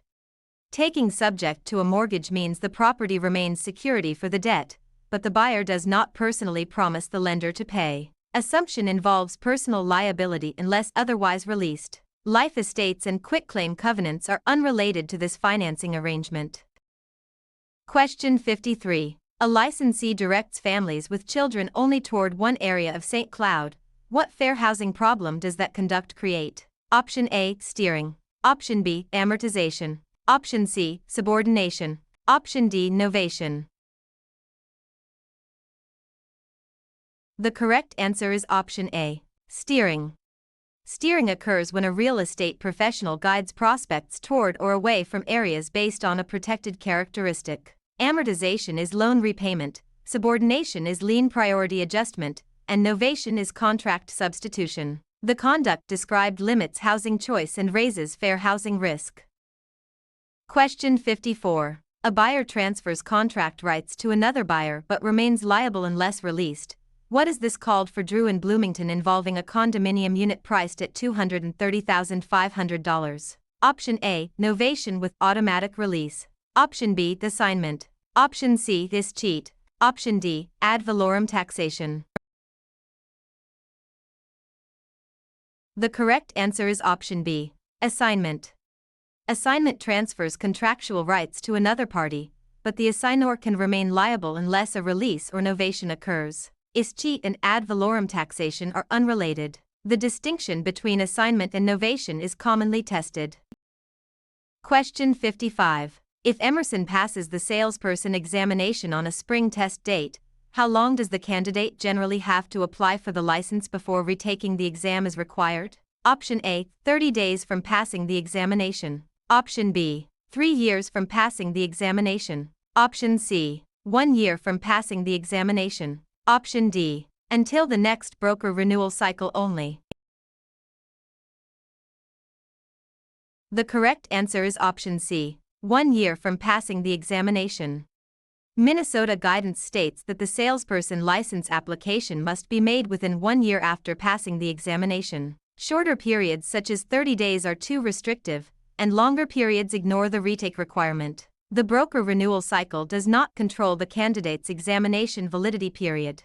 Taking subject to a mortgage means the property remains security for the debt, but the buyer does not personally promise the lender to pay. Assumption involves personal liability unless otherwise released. Life estates and quitclaim covenants are unrelated to this financing arrangement. Question 53. A licensee directs families with children only toward one area of St. Cloud. What fair housing problem does that conduct create? Option A, steering. Option B, amortization. Option C, subordination. Option D, novation. The correct answer is option A, steering. Steering occurs when a real estate professional guides prospects toward or away from areas based on a protected characteristic. Amortization is loan repayment, subordination is lien priority adjustment, and novation is contract substitution. The conduct described limits housing choice and raises fair housing risk. Question 54. A buyer transfers contract rights to another buyer but remains liable unless released. What is this called for Drew in Bloomington involving a condominium unit priced at $230,500? Option A, novation with automatic release. Option B, assignment. Option C, this cheat. Option D, ad valorem taxation. The correct answer is option B, assignment. Assignment transfers contractual rights to another party, but the assignor can remain liable unless a release or novation occurs. Cheat and ad valorem taxation are unrelated. The distinction between assignment and novation is commonly tested. Question 55. If Emerson passes the salesperson examination on a spring test date, how long does the candidate generally have to apply for the license before retaking the exam is required? Option A, 30 days from passing the examination. Option B, 3 years from passing the examination. Option C, 1 year from passing the examination. Option D, until the next broker renewal cycle only. The correct answer is option C, 1 year from passing the examination. Minnesota guidance states that the salesperson license application must be made within 1 year after passing the examination. Shorter periods such as 30 days are too restrictive, and longer periods ignore the retake requirement. The broker renewal cycle does not control the candidate's examination validity period.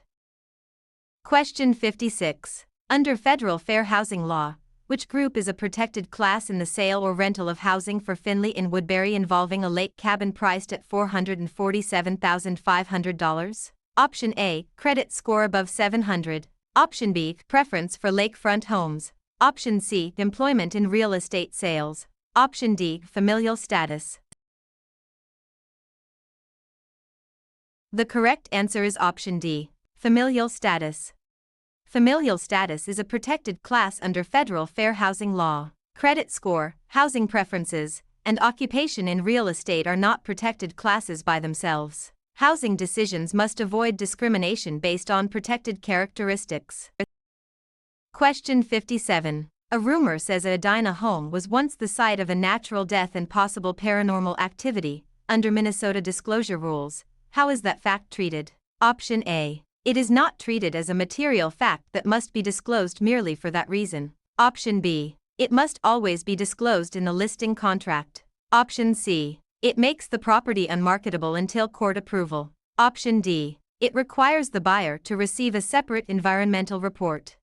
Question 56. Under federal fair housing law, which group is a protected class in the sale or rental of housing for Finley in Woodbury involving a lake cabin priced at $447,500? Option A, credit score above 700. Option B, preference for lakefront homes. Option C, employment in real estate sales. Option D, familial status. The correct answer is option D, familial status. Familial status is a protected class under federal fair housing law. Credit score, housing preferences, and occupation in real estate are not protected classes by themselves. Housing decisions must avoid discrimination based on protected characteristics. Question 57. A rumor says a Edina home was once the site of a natural death and possible paranormal activity. Under Minnesota disclosure rules, how is that fact treated? Option A. It is not treated as a material fact that must be disclosed merely for that reason. Option B. It must always be disclosed in the listing contract. Option C. It makes the property unmarketable until court approval. Option D. It requires the buyer to receive a separate environmental report.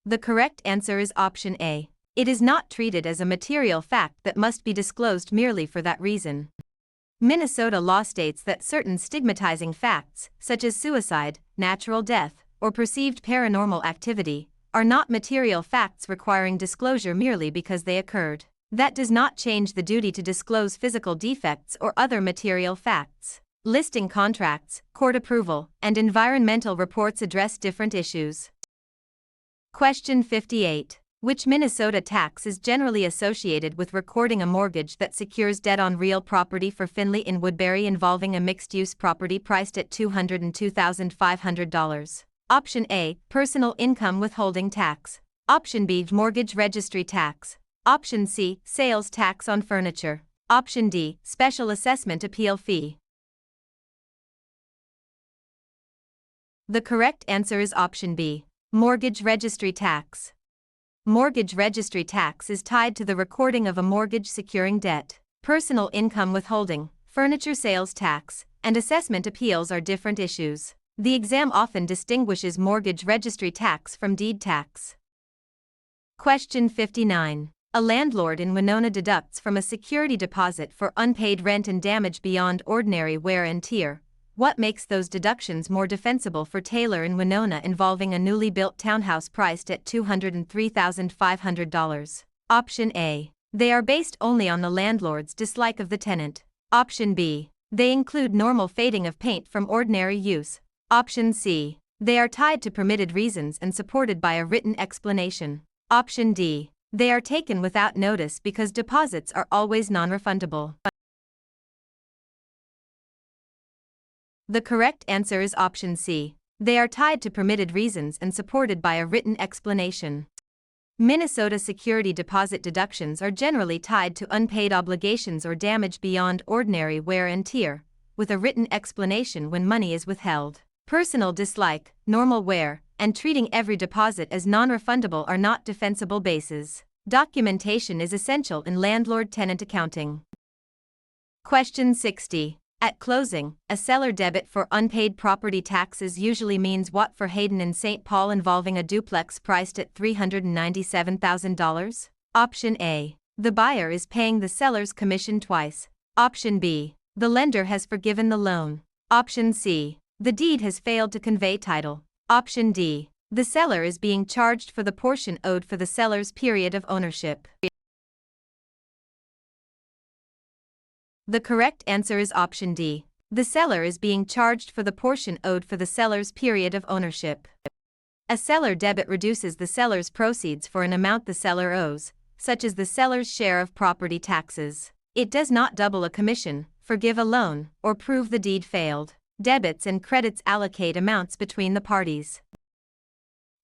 The correct answer is option A. It is not treated as a material fact that must be disclosed merely for that reason. Minnesota law states that certain stigmatizing facts, such as suicide, natural death, or perceived paranormal activity, are not material facts requiring disclosure merely because they occurred. That does not change the duty to disclose physical defects or other material facts. Listing contracts, court approval, and environmental reports address different issues. Question 58. Which Minnesota tax is generally associated with recording a mortgage that secures debt on real property for Finley in Woodbury involving a mixed-use property priced at $202,500? Option A, personal income withholding tax. Option B, mortgage registry tax. Option C, sales tax on furniture. Option D, special assessment appeal fee. The correct answer is option B, mortgage registry tax. Mortgage registry tax is tied to the recording of a mortgage securing debt. Personal income withholding, furniture sales tax, and assessment appeals are different issues. The exam often distinguishes mortgage registry tax from deed tax. Question 59. A landlord in Winona deducts from a security deposit for unpaid rent and damage beyond ordinary wear and tear. What makes those deductions more defensible for Taylor in Winona involving a newly built townhouse priced at $203,500? Option A. They are based only on the landlord's dislike of the tenant. Option B. They include normal fading of paint from ordinary use. Option C. They are tied to permitted reasons and supported by a written explanation. Option D. They are taken without notice because deposits are always non-refundable. The correct answer is option C. They are tied to permitted reasons and supported by a written explanation. Minnesota security deposit deductions are generally tied to unpaid obligations or damage beyond ordinary wear and tear, with a written explanation when money is withheld. Personal dislike, normal wear, and treating every deposit as non-refundable are not defensible bases. Documentation is essential in landlord-tenant accounting. Question 60. At closing, a seller debit for unpaid property taxes usually means what for Hayden in St. Paul involving a duplex priced at $397,000? Option A. The buyer is paying the seller's commission twice. Option B. The lender has forgiven the loan. Option C. The deed has failed to convey title. Option D. The seller is being charged for the portion owed for the seller's period of ownership. The correct answer is option D. The seller is being charged for the portion owed for the seller's period of ownership. A seller debit reduces the seller's proceeds for an amount the seller owes, such as the seller's share of property taxes. It does not double a commission, forgive a loan, or prove the deed failed. Debits and credits allocate amounts between the parties.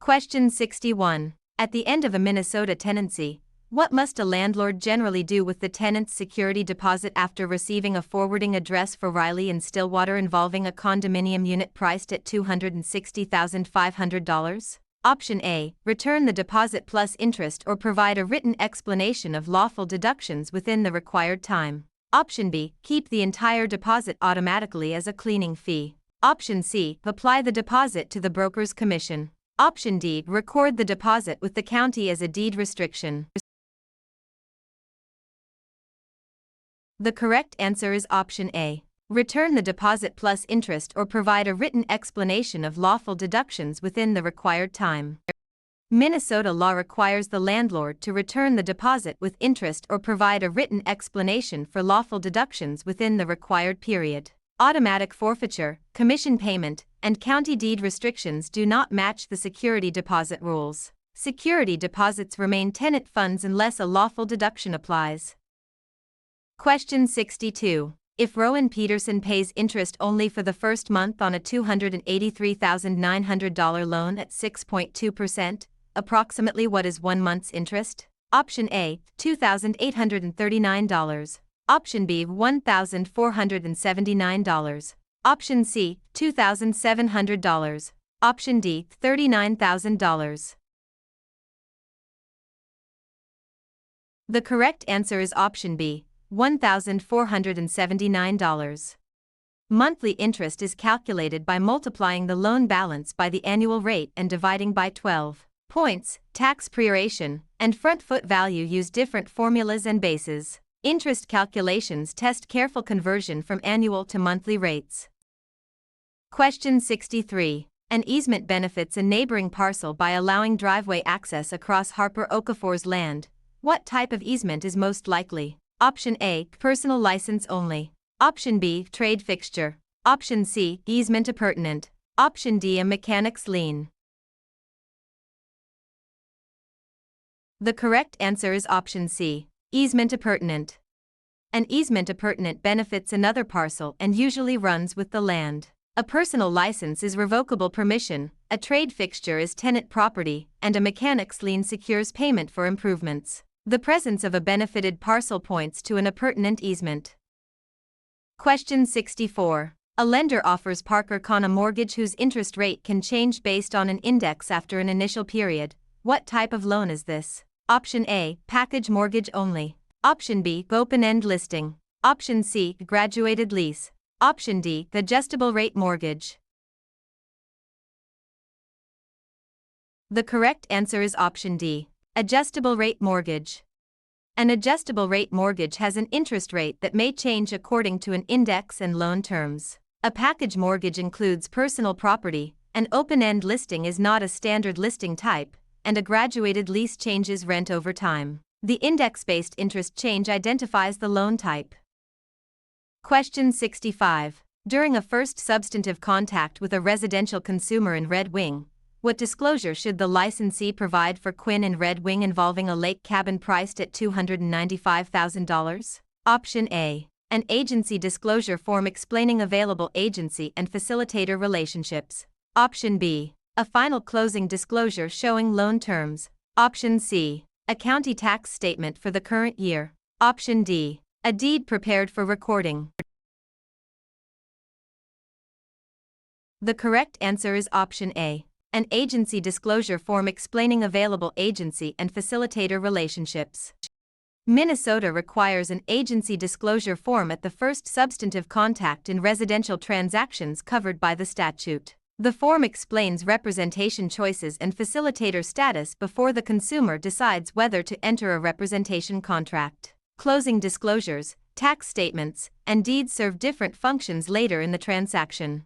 Question 61. At the end of a Minnesota tenancy, what must a landlord generally do with the tenant's security deposit after receiving a forwarding address for Riley in Stillwater involving a condominium unit priced at $260,500? Option A. Return the deposit plus interest or provide a written explanation of lawful deductions within the required time. Option B. Keep the entire deposit automatically as a cleaning fee. Option C. Apply the deposit to the broker's commission. Option D. Record the deposit with the county as a deed restriction. The correct answer is option A. Return the deposit plus interest or provide a written explanation of lawful deductions within the required time. Minnesota law requires the landlord to return the deposit with interest or provide a written explanation for lawful deductions within the required period. Automatic forfeiture, commission payment, and county deed restrictions do not match the security deposit rules. Security deposits remain tenant funds unless a lawful deduction applies. Question 62. If Rowan Peterson pays interest only for the first month on a $283,900 loan at 6.2%, approximately what is 1 month's interest? Option A, $2,839. Option B, $1,479. Option C, $2,700. Option D, $39,000. The correct answer is option B, $1,479. Monthly interest is calculated by multiplying the loan balance by the annual rate and dividing by 12. Points, tax proration, and front foot value use different formulas and bases. Interest calculations test careful conversion from annual to monthly rates. Question 63. An easement benefits a neighboring parcel by allowing driveway access across Harper Okafor's land. What type of easement is most likely? Option A, personal license only. Option B, trade fixture. Option C, easement appurtenant. Option D, a mechanic's lien. The correct answer is option C, easement appurtenant. An easement appurtenant benefits another parcel and usually runs with the land. A personal license is revocable permission, a trade fixture is tenant property, and a mechanic's lien secures payment for improvements. The presence of a benefited parcel points to an appurtenant easement. Question 64. A lender offers Parker Con a mortgage whose interest rate can change based on an index after an initial period. What type of loan is this? Option A, package mortgage only. Option B, open-end listing. Option C, graduated lease. Option D, adjustable rate mortgage. The correct answer is option D, adjustable rate mortgage. An adjustable rate mortgage has an interest rate that may change according to an index and loan terms. A package mortgage includes personal property, an open-end listing is not a standard listing type, and a graduated lease changes rent over time. The index-based interest change identifies the loan type. Question 65. During a first substantive contact with a residential consumer in Red Wing, what disclosure should the licensee provide for Quinn in Red Wing involving a lake cabin priced at $295,000? Option A. An agency disclosure form explaining available agency and facilitator relationships. Option B. A final closing disclosure showing loan terms. Option C. A county tax statement for the current year. Option D. A deed prepared for recording. The correct answer is option A. An agency disclosure form explaining available agency and facilitator relationships. Minnesota requires an agency disclosure form at the first substantive contact in residential transactions covered by the statute. The form explains representation choices and facilitator status before the consumer decides whether to enter a representation contract. Closing disclosures, tax statements, and deeds serve different functions later in the transaction.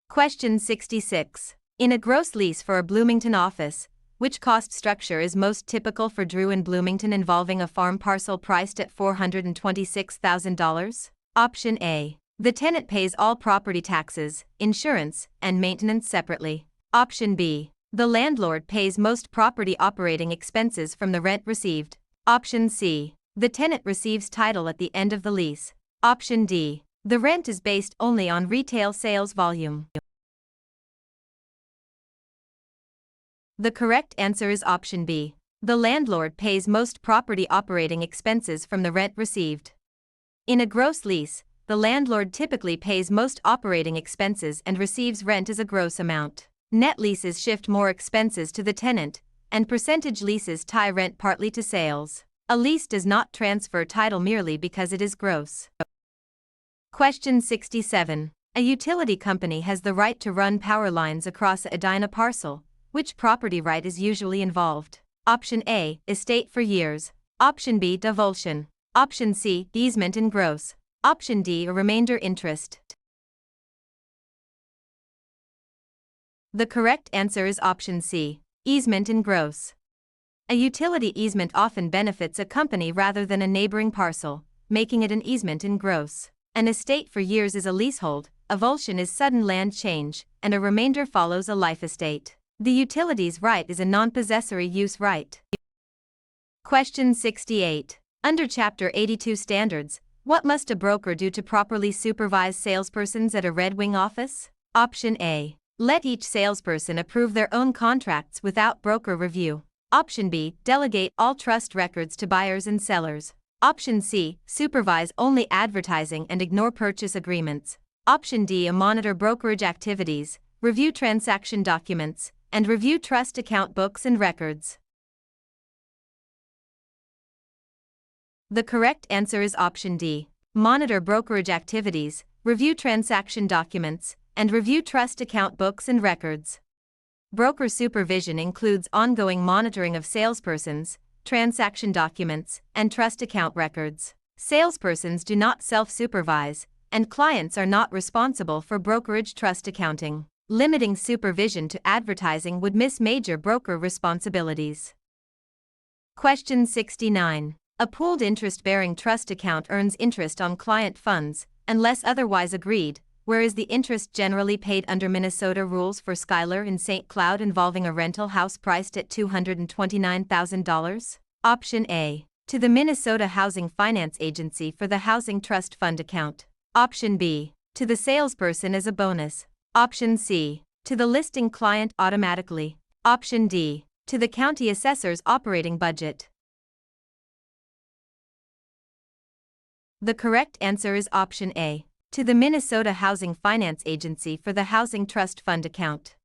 Question 66. In a gross lease for a Bloomington office, which cost structure is most typical for Drew in Bloomington involving a farm parcel priced at $426,000? Option A. The tenant pays all property taxes, insurance, and maintenance separately. Option B. The landlord pays most property operating expenses from the rent received. Option C. The tenant receives title at the end of the lease. Option D. The rent is based only on retail sales volume. The correct answer is option B. The landlord pays most property operating expenses from the rent received. In a gross lease, the landlord typically pays most operating expenses and receives rent as a gross amount. Net leases shift more expenses to the tenant, and percentage leases tie rent partly to sales. A lease does not transfer title merely because it is gross. Question 67. A utility company has the right to run power lines across a Edina parcel. Which property right is usually involved? Option A. Estate for years. Option B. Divulsion. Option C. Easement in gross. Option D. A remainder interest. The correct answer is option C. Easement in gross. A utility easement often benefits a company rather than a neighboring parcel, making it an easement in gross. An estate for years is a leasehold, a vulsion is sudden land change, and a remainder follows a life estate. The utilities right is a non-possessory use right. Question 68. Under Chapter 82 standards, what must a broker do to properly supervise salespersons at a Red Wing office? Option A. Let each salesperson approve their own contracts without broker review. Option B. Delegate all trust records to buyers and sellers. Option C. Supervise only advertising and ignore purchase agreements. Option D. Monitor brokerage activities, review transaction documents, and review trust account books and records. The correct answer is option D. Monitor brokerage activities, review transaction documents, and review trust account books and records. Broker supervision includes ongoing monitoring of salespersons, transaction documents, and trust account records. Salespersons do not self-supervise, and clients are not responsible for brokerage trust accounting. Limiting supervision to advertising would miss major broker responsibilities. Question 69. A pooled interest-bearing trust account earns interest on client funds, unless otherwise agreed, whereas the interest generally paid under Minnesota rules for Schuyler in St. Cloud involving a rental house priced at $229,000? Option A. To the Minnesota Housing Finance Agency for the Housing Trust Fund account. Option B. To the salesperson as a bonus. Option C. To the listing client automatically. Option D. To the county assessor's operating budget. The correct answer is option A. To the Minnesota Housing Finance Agency for the Housing Trust Fund account.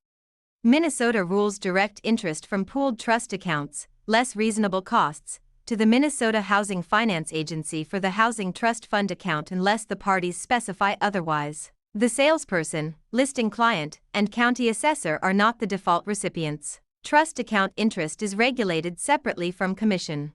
Minnesota rules direct interest from pooled trust accounts, less reasonable costs, to the Minnesota Housing Finance Agency for the Housing Trust Fund account unless the parties specify otherwise. The salesperson, listing client, and county assessor are not the default recipients. Trust account interest is regulated separately from commission.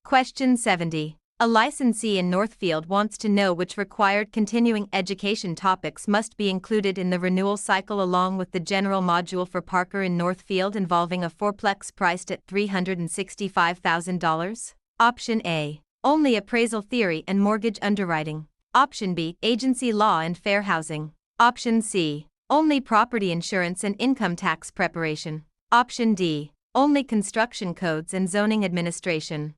Question 70. A licensee in Northfield wants to know which required continuing education topics must be included in the renewal cycle along with the general module for Parker in Northfield involving a fourplex priced at $365,000. Option A. only appraisal theory and mortgage underwriting. Option B, agency law and fair housing. Option C, only property insurance and income tax preparation. Option D, only construction codes and zoning administration.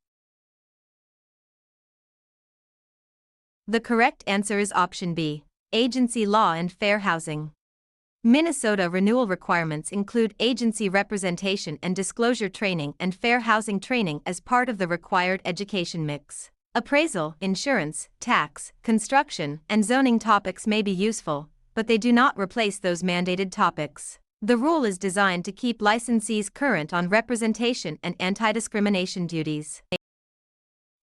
The correct answer is option B, agency law and fair housing. Minnesota renewal requirements include agency representation and disclosure training and fair housing training as part of the required education mix. Appraisal, insurance, tax, construction, and zoning topics may be useful, but they do not replace those mandated topics. The rule is designed to keep licensees current on representation and anti-discrimination duties.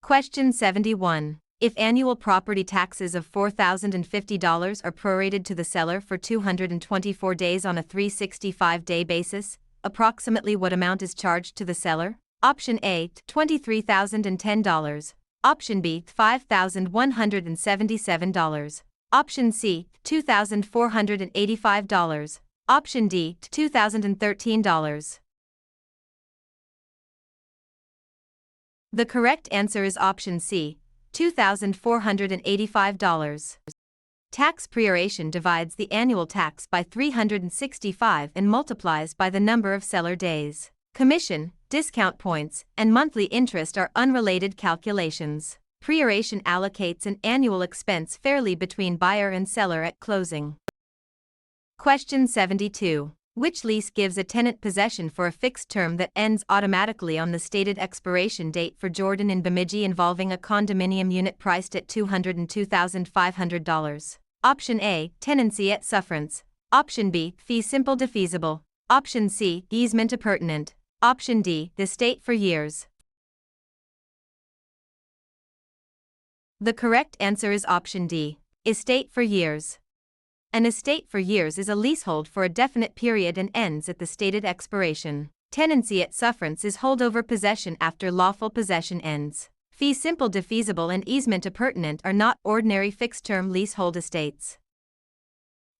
Question 71. If annual property taxes of $4,050 are prorated to the seller for 224 days on a 365-day basis, approximately what amount is charged to the seller? Option A, $23,010. Option B, $5,177. Option C, $2,485. Option D, $2,013. The correct answer is option C, $2,485. Tax proration divides the annual tax by 365 and multiplies by the number of seller days. Commission, discount points, and monthly interest are unrelated calculations. Proration allocates an annual expense fairly between buyer and seller at closing. Question 72. Which lease gives a tenant possession for a fixed term that ends automatically on the stated expiration date for Jordan in Bemidji involving a condominium unit priced at $202,500? Option A, tenancy at sufferance. Option B, fee simple defeasible. Option C, easement appurtenant. Option D, the estate for years. The correct answer is option D, estate for years. An estate for years is a leasehold for a definite period and ends at the stated expiration. Tenancy at sufferance is holdover possession after lawful possession ends. Fee simple defeasible and easement appurtenant are not ordinary fixed-term leasehold estates.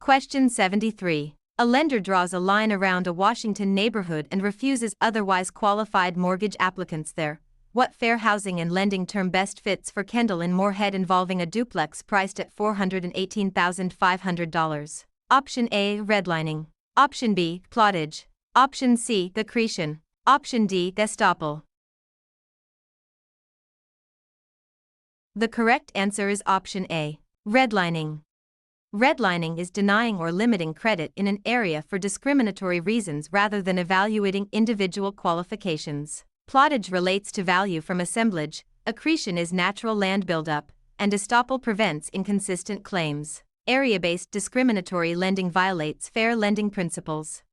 Question 73. A lender draws a line around a Washington neighborhood and refuses otherwise qualified mortgage applicants there. What fair housing and lending term best fits for Kendall in Moorhead involving a duplex priced at $418,500? Option A, redlining. Option B, plottage. Option C, accretion. Option D, estoppel. The correct answer is option A, redlining. Redlining is denying or limiting credit in an area for discriminatory reasons rather than evaluating individual qualifications. Plottage relates to value from assemblage, accretion is natural land buildup, and estoppel prevents inconsistent claims. Area-based discriminatory lending violates fair lending principles.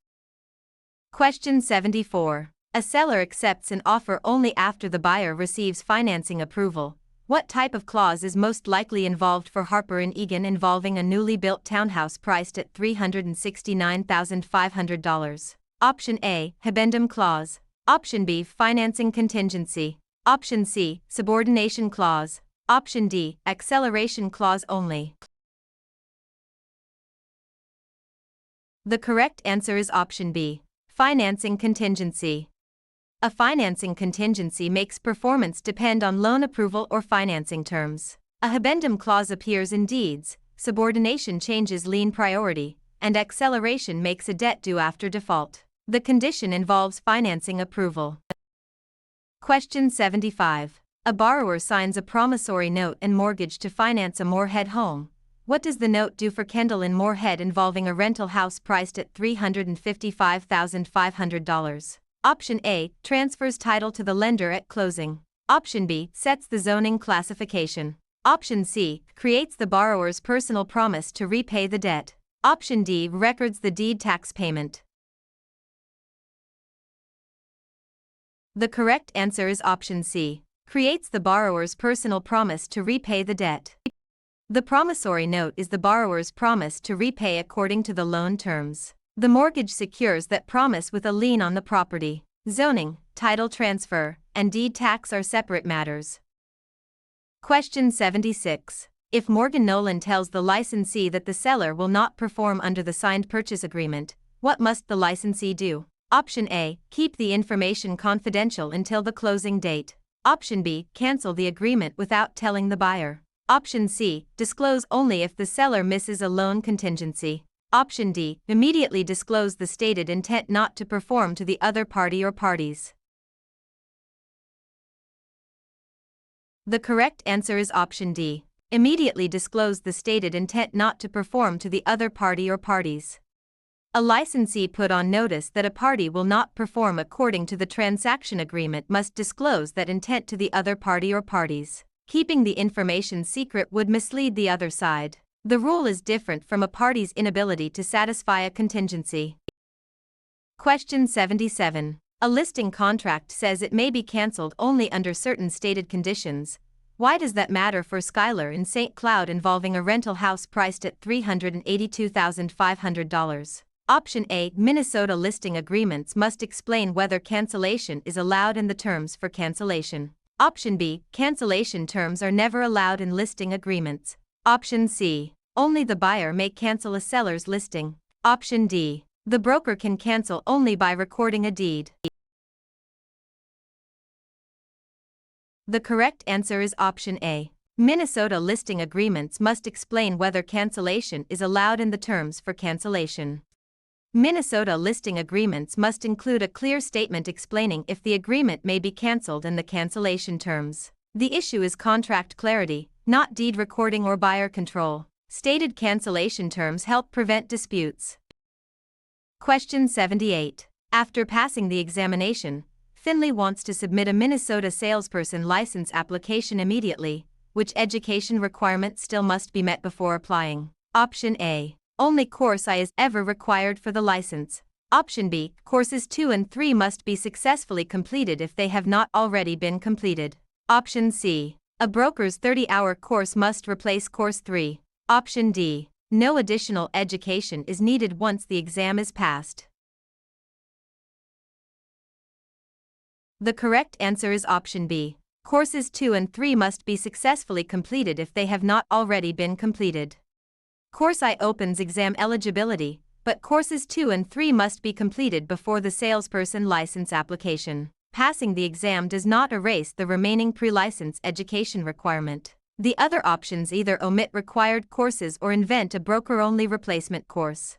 Question 74. A seller accepts an offer only after the buyer receives financing approval. What type of clause is most likely involved for Harper & Egan involving a newly built townhouse priced at $369,500? Option A, habendum clause. Option B, financing contingency. Option C, subordination clause. Option D, acceleration clause only. The correct answer is option B, financing contingency. A financing contingency makes performance depend on loan approval or financing terms. A habendum clause appears in deeds, subordination changes lien priority, and acceleration makes a debt due after default. The condition involves financing approval. Question 75. A borrower signs a promissory note and mortgage to finance a Moorhead home. What does the note do for Kendall in Moorhead involving a rental house priced at $355,500? Option A, transfers title to the lender at closing. Option B, sets the zoning classification. Option C, creates the borrower's personal promise to repay the debt. Option D, records the deed tax payment. The correct answer is option C, creates the borrower's personal promise to repay the debt. The promissory note is the borrower's promise to repay according to the loan terms. The mortgage secures that promise with a lien on the property. Zoning, title transfer, and deed tax are separate matters. Question 76. If Morgan Nolan tells the licensee that the seller will not perform under the signed purchase agreement, what must the licensee do? Option A, keep the information confidential until the closing date. Option B, cancel the agreement without telling the buyer. Option C, disclose only if the seller misses a loan contingency. Option D, immediately disclose the stated intent not to perform to the other party or parties. The correct answer is option D. Immediately disclose the stated intent not to perform to the other party or parties. A licensee put on notice that a party will not perform according to the transaction agreement must disclose that intent to the other party or parties. Keeping the information secret would mislead the other side. The rule is different from a party's inability to satisfy a contingency. Question 77. A listing contract says it may be cancelled only under certain stated conditions. Why does that matter for Skylar in St. Cloud involving a rental house priced at $382,500? Option A. Minnesota listing agreements must explain whether cancellation is allowed and the terms for cancellation. Option B. Cancellation terms are never allowed in listing agreements. Option C. Only the buyer may cancel a seller's listing. Option D. The broker can cancel only by recording a deed. The correct answer is option A. Minnesota listing agreements must explain whether cancellation is allowed and the terms for cancellation. Minnesota listing agreements must include a clear statement explaining if the agreement may be cancelled and the cancellation terms. The issue is contract clarity, not deed recording or buyer control. Stated cancellation terms help prevent disputes. Question 78. After passing the examination, Finley wants to submit a Minnesota salesperson license application immediately. Which education requirement still must be met before applying? Option A. Only course I is ever required for the license. Option B. Courses 2 and 3 must be successfully completed if they have not already been completed. Option C. A broker's 30-hour course must replace course 3. Option D. No additional education is needed once the exam is passed. The correct answer is option B. Courses 2 and 3 must be successfully completed if they have not already been completed. Course I opens exam eligibility, but courses 2 and 3 must be completed before the salesperson license application. Passing the exam does not erase the remaining pre-license education requirement. The other options either omit required courses or invent a broker-only replacement course.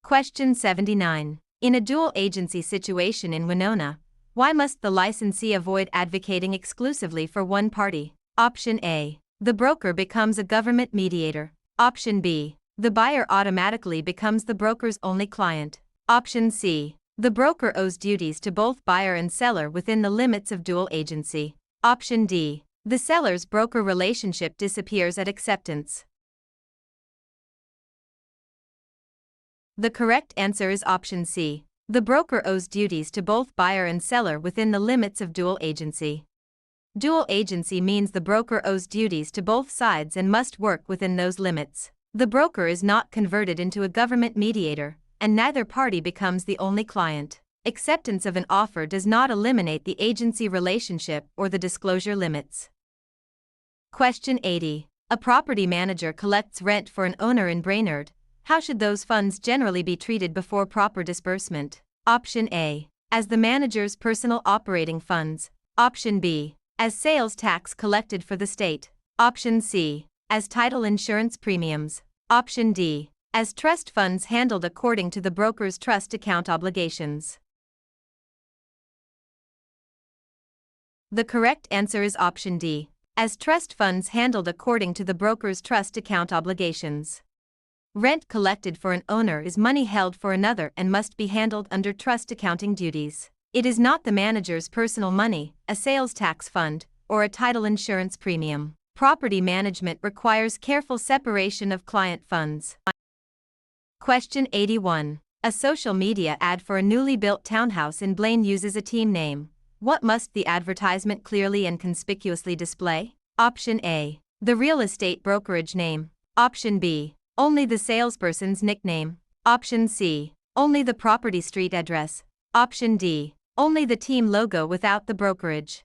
Question 79. In a dual agency situation in Winona, why must the licensee avoid advocating exclusively for one party? Option A. The broker becomes a government mediator. Option B. The buyer automatically becomes the broker's only client. Option C. The broker owes duties to both buyer and seller within the limits of dual agency. Option D. The seller's broker relationship disappears at acceptance. The correct answer is option C. The broker owes duties to both buyer and seller within the limits of dual agency. Dual agency means the broker owes duties to both sides and must work within those limits. The broker is not converted into a government mediator, and neither party becomes the only client. Acceptance of an offer does not eliminate the agency relationship or the disclosure limits. Question 80. A property manager collects rent for an owner in Brainerd. How should those funds generally be treated before proper disbursement? Option A. As the manager's personal operating funds. Option B. As sales tax collected for the state. Option C. As title insurance premiums. Option D. As trust funds handled according to the broker's trust account obligations. The correct answer is option D. As trust funds handled according to the broker's trust account obligations. Rent collected for an owner is money held for another and must be handled under trust accounting duties. It is not the manager's personal money, a sales tax fund, or a title insurance premium. Property management requires careful separation of client funds. Question 81. A social media ad for a newly built townhouse in Blaine uses a team name. What must the advertisement clearly and conspicuously display? Option A. The real estate brokerage name. Option B. Only the salesperson's nickname. Option C. Only the property street address. Option D. Only the team logo without the brokerage.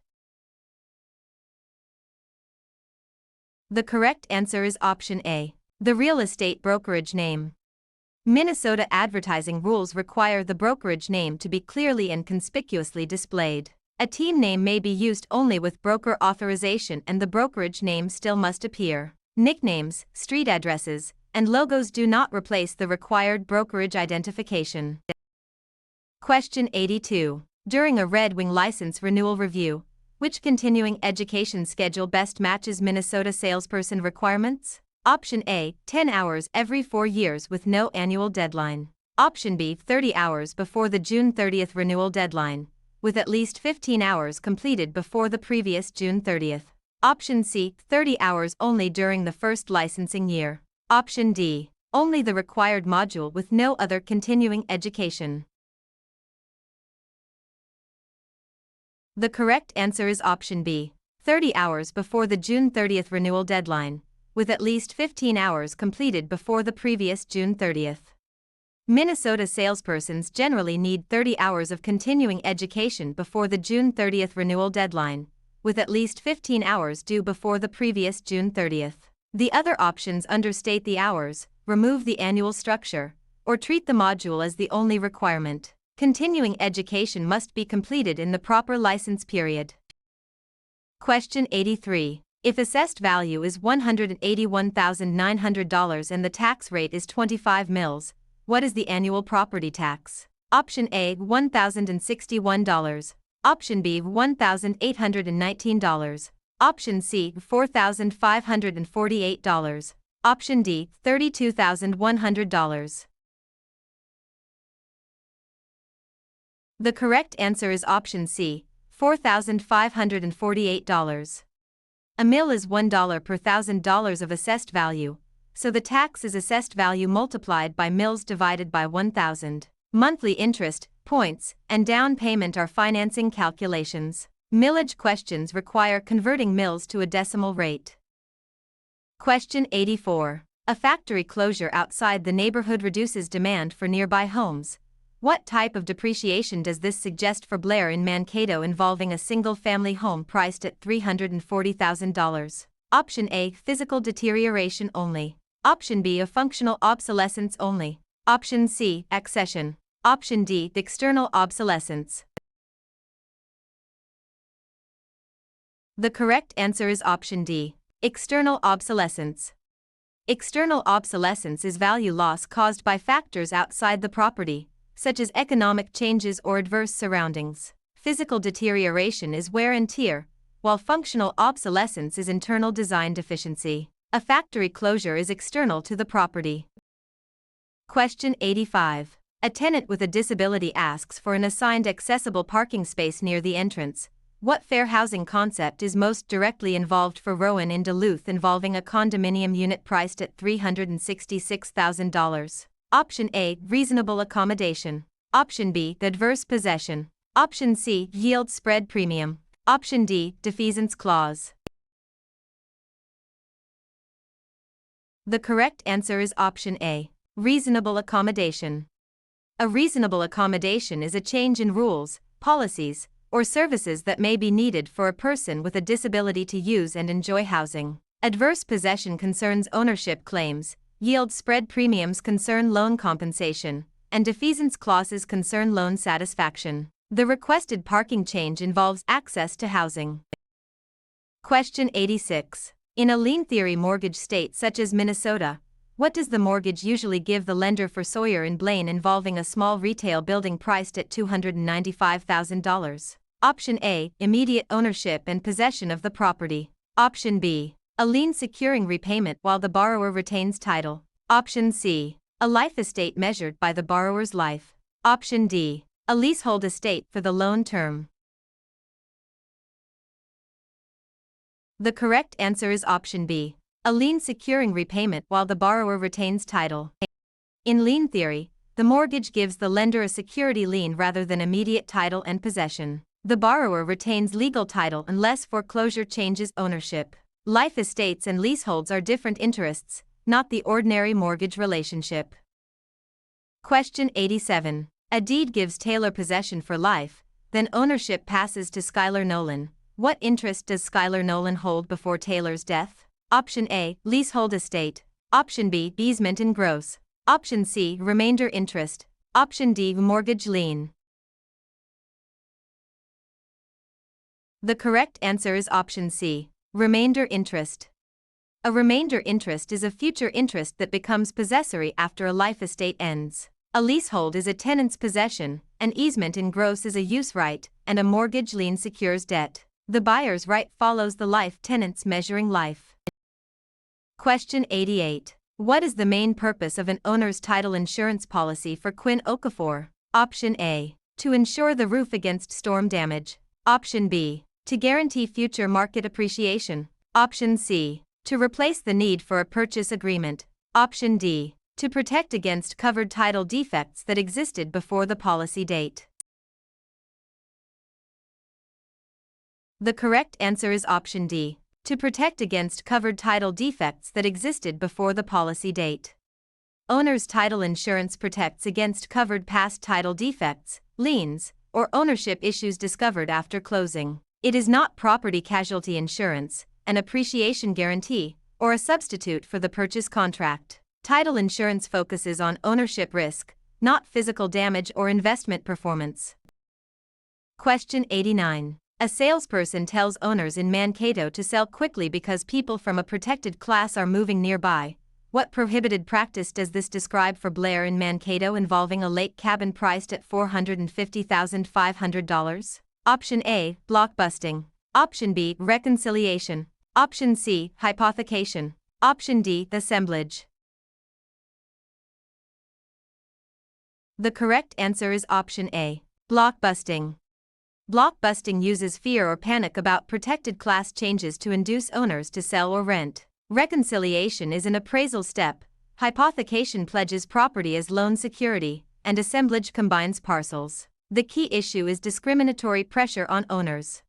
The correct answer is option A. The real estate brokerage name. Minnesota advertising rules require the brokerage name to be clearly and conspicuously displayed. A team name may be used only with broker authorization and the brokerage name still must appear. Nicknames, street addresses, and logos do not replace the required brokerage identification. Question 82. During a Red Wing license renewal review, which continuing education schedule best matches Minnesota salesperson requirements? Option A, 10 hours every 4 years with no annual deadline. Option B, 30 hours before the June 30th renewal deadline, with at least 15 hours completed before the previous June 30th. Option C, 30 hours only during the first licensing year. Option D, only the required module with no other continuing education. The correct answer is option B, 30 hours before the June 30th renewal deadline, with at least 15 hours completed before the previous June 30th. Minnesota salespersons generally need 30 hours of continuing education before the June 30th renewal deadline, with at least 15 hours due before the previous June 30th. The other options understate the hours, remove the annual structure, or treat the module as the only requirement. Continuing education must be completed in the proper license period. Question 83. If assessed value is $181,900 and the tax rate is 25 mils, what is the annual property tax? Option A, $1,061. Option B, $1,819. Option C, $4,548. Option D, $32,100. The correct answer is option C, $4,548. A mil is $1 per $1,000 of assessed value, so the tax is assessed value multiplied by mils divided by 1,000. Monthly interest, points, and down payment are financing calculations. Millage questions require converting mils to a decimal rate. Question 84. A factory closure outside the neighborhood reduces demand for nearby homes. What type of depreciation does this suggest for Blair in Mankato involving a single-family home priced at $340,000? Option A, physical deterioration only. Option B, a functional obsolescence only. Option C, accession. Option D, external obsolescence. The correct answer is option D, external obsolescence. External obsolescence is value loss caused by factors outside the property, such as economic changes or adverse surroundings. Physical deterioration is wear and tear, while functional obsolescence is internal design deficiency. A factory closure is external to the property. Question 85. A tenant with a disability asks for an assigned accessible parking space near the entrance. What fair housing concept is most directly involved for Rowan in Duluth involving a condominium unit priced at $366,000? Option A, reasonable accommodation. Option B, adverse possession. Option C, yield spread premium. Option D, defeasance clause. The correct answer is option A, reasonable accommodation. A reasonable accommodation is a change in rules, policies, or services that may be needed for a person with a disability to use and enjoy housing. Adverse possession concerns ownership claims, yield spread premiums concern loan compensation, and defeasance clauses concern loan satisfaction. The requested parking change involves access to housing. Question 86. In a lien theory mortgage state such as Minnesota, what does the mortgage usually give the lender for Sawyer and Blaine involving a small retail building priced at $295,000? Option A, immediate ownership and possession of the property. Option B, a lien securing repayment while the borrower retains title. Option C, a life estate measured by the borrower's life. Option D, a leasehold estate for the loan term. The correct answer is option B, a lien securing repayment while the borrower retains title. In lien theory, the mortgage gives the lender a security lien rather than immediate title and possession. The borrower retains legal title unless foreclosure changes ownership. Life estates and leaseholds are different interests, not the ordinary mortgage relationship. Question 87. A deed gives Taylor possession for life, then ownership passes to Skylar Nolan. What interest does Skylar Nolan hold before Taylor's death? Option A, leasehold estate. Option B, easement in gross. Option C, remainder interest. Option D, mortgage lien. The correct answer is option C, remainder interest. A remainder interest is a future interest that becomes possessory after a life estate ends. A leasehold is a tenant's possession, an easement in gross is a use right, and a mortgage lien secures debt. The buyer's right follows the life tenant's measuring life. Question 88. What is the main purpose of an owner's title insurance policy for Quinn Okafor? Option A. To insure the roof against storm damage. Option B. To guarantee future market appreciation. Option C. To replace the need for a purchase agreement. Option D. To protect against covered title defects that existed before the policy date. The correct answer is option D. To protect against covered title defects that existed before the policy date. Owner's title insurance protects against covered past title defects, liens, or ownership issues discovered after closing. It is not property casualty insurance, an appreciation guarantee, or a substitute for the purchase contract. Title insurance focuses on ownership risk, not physical damage or investment performance. Question 89. A salesperson tells owners in Mankato to sell quickly because people from a protected class are moving nearby. What prohibited practice does this describe for Blair in Mankato involving a lake cabin priced at $450,500? Option A. Blockbusting. Option B. Reconciliation. Option C. Hypothecation. Option D. Assemblage. The correct answer is option A. Blockbusting. Blockbusting uses fear or panic about protected class changes to induce owners to sell or rent. Reconciliation is an appraisal step, hypothecation pledges property as loan security, and assemblage combines parcels. The key issue is discriminatory pressure on owners.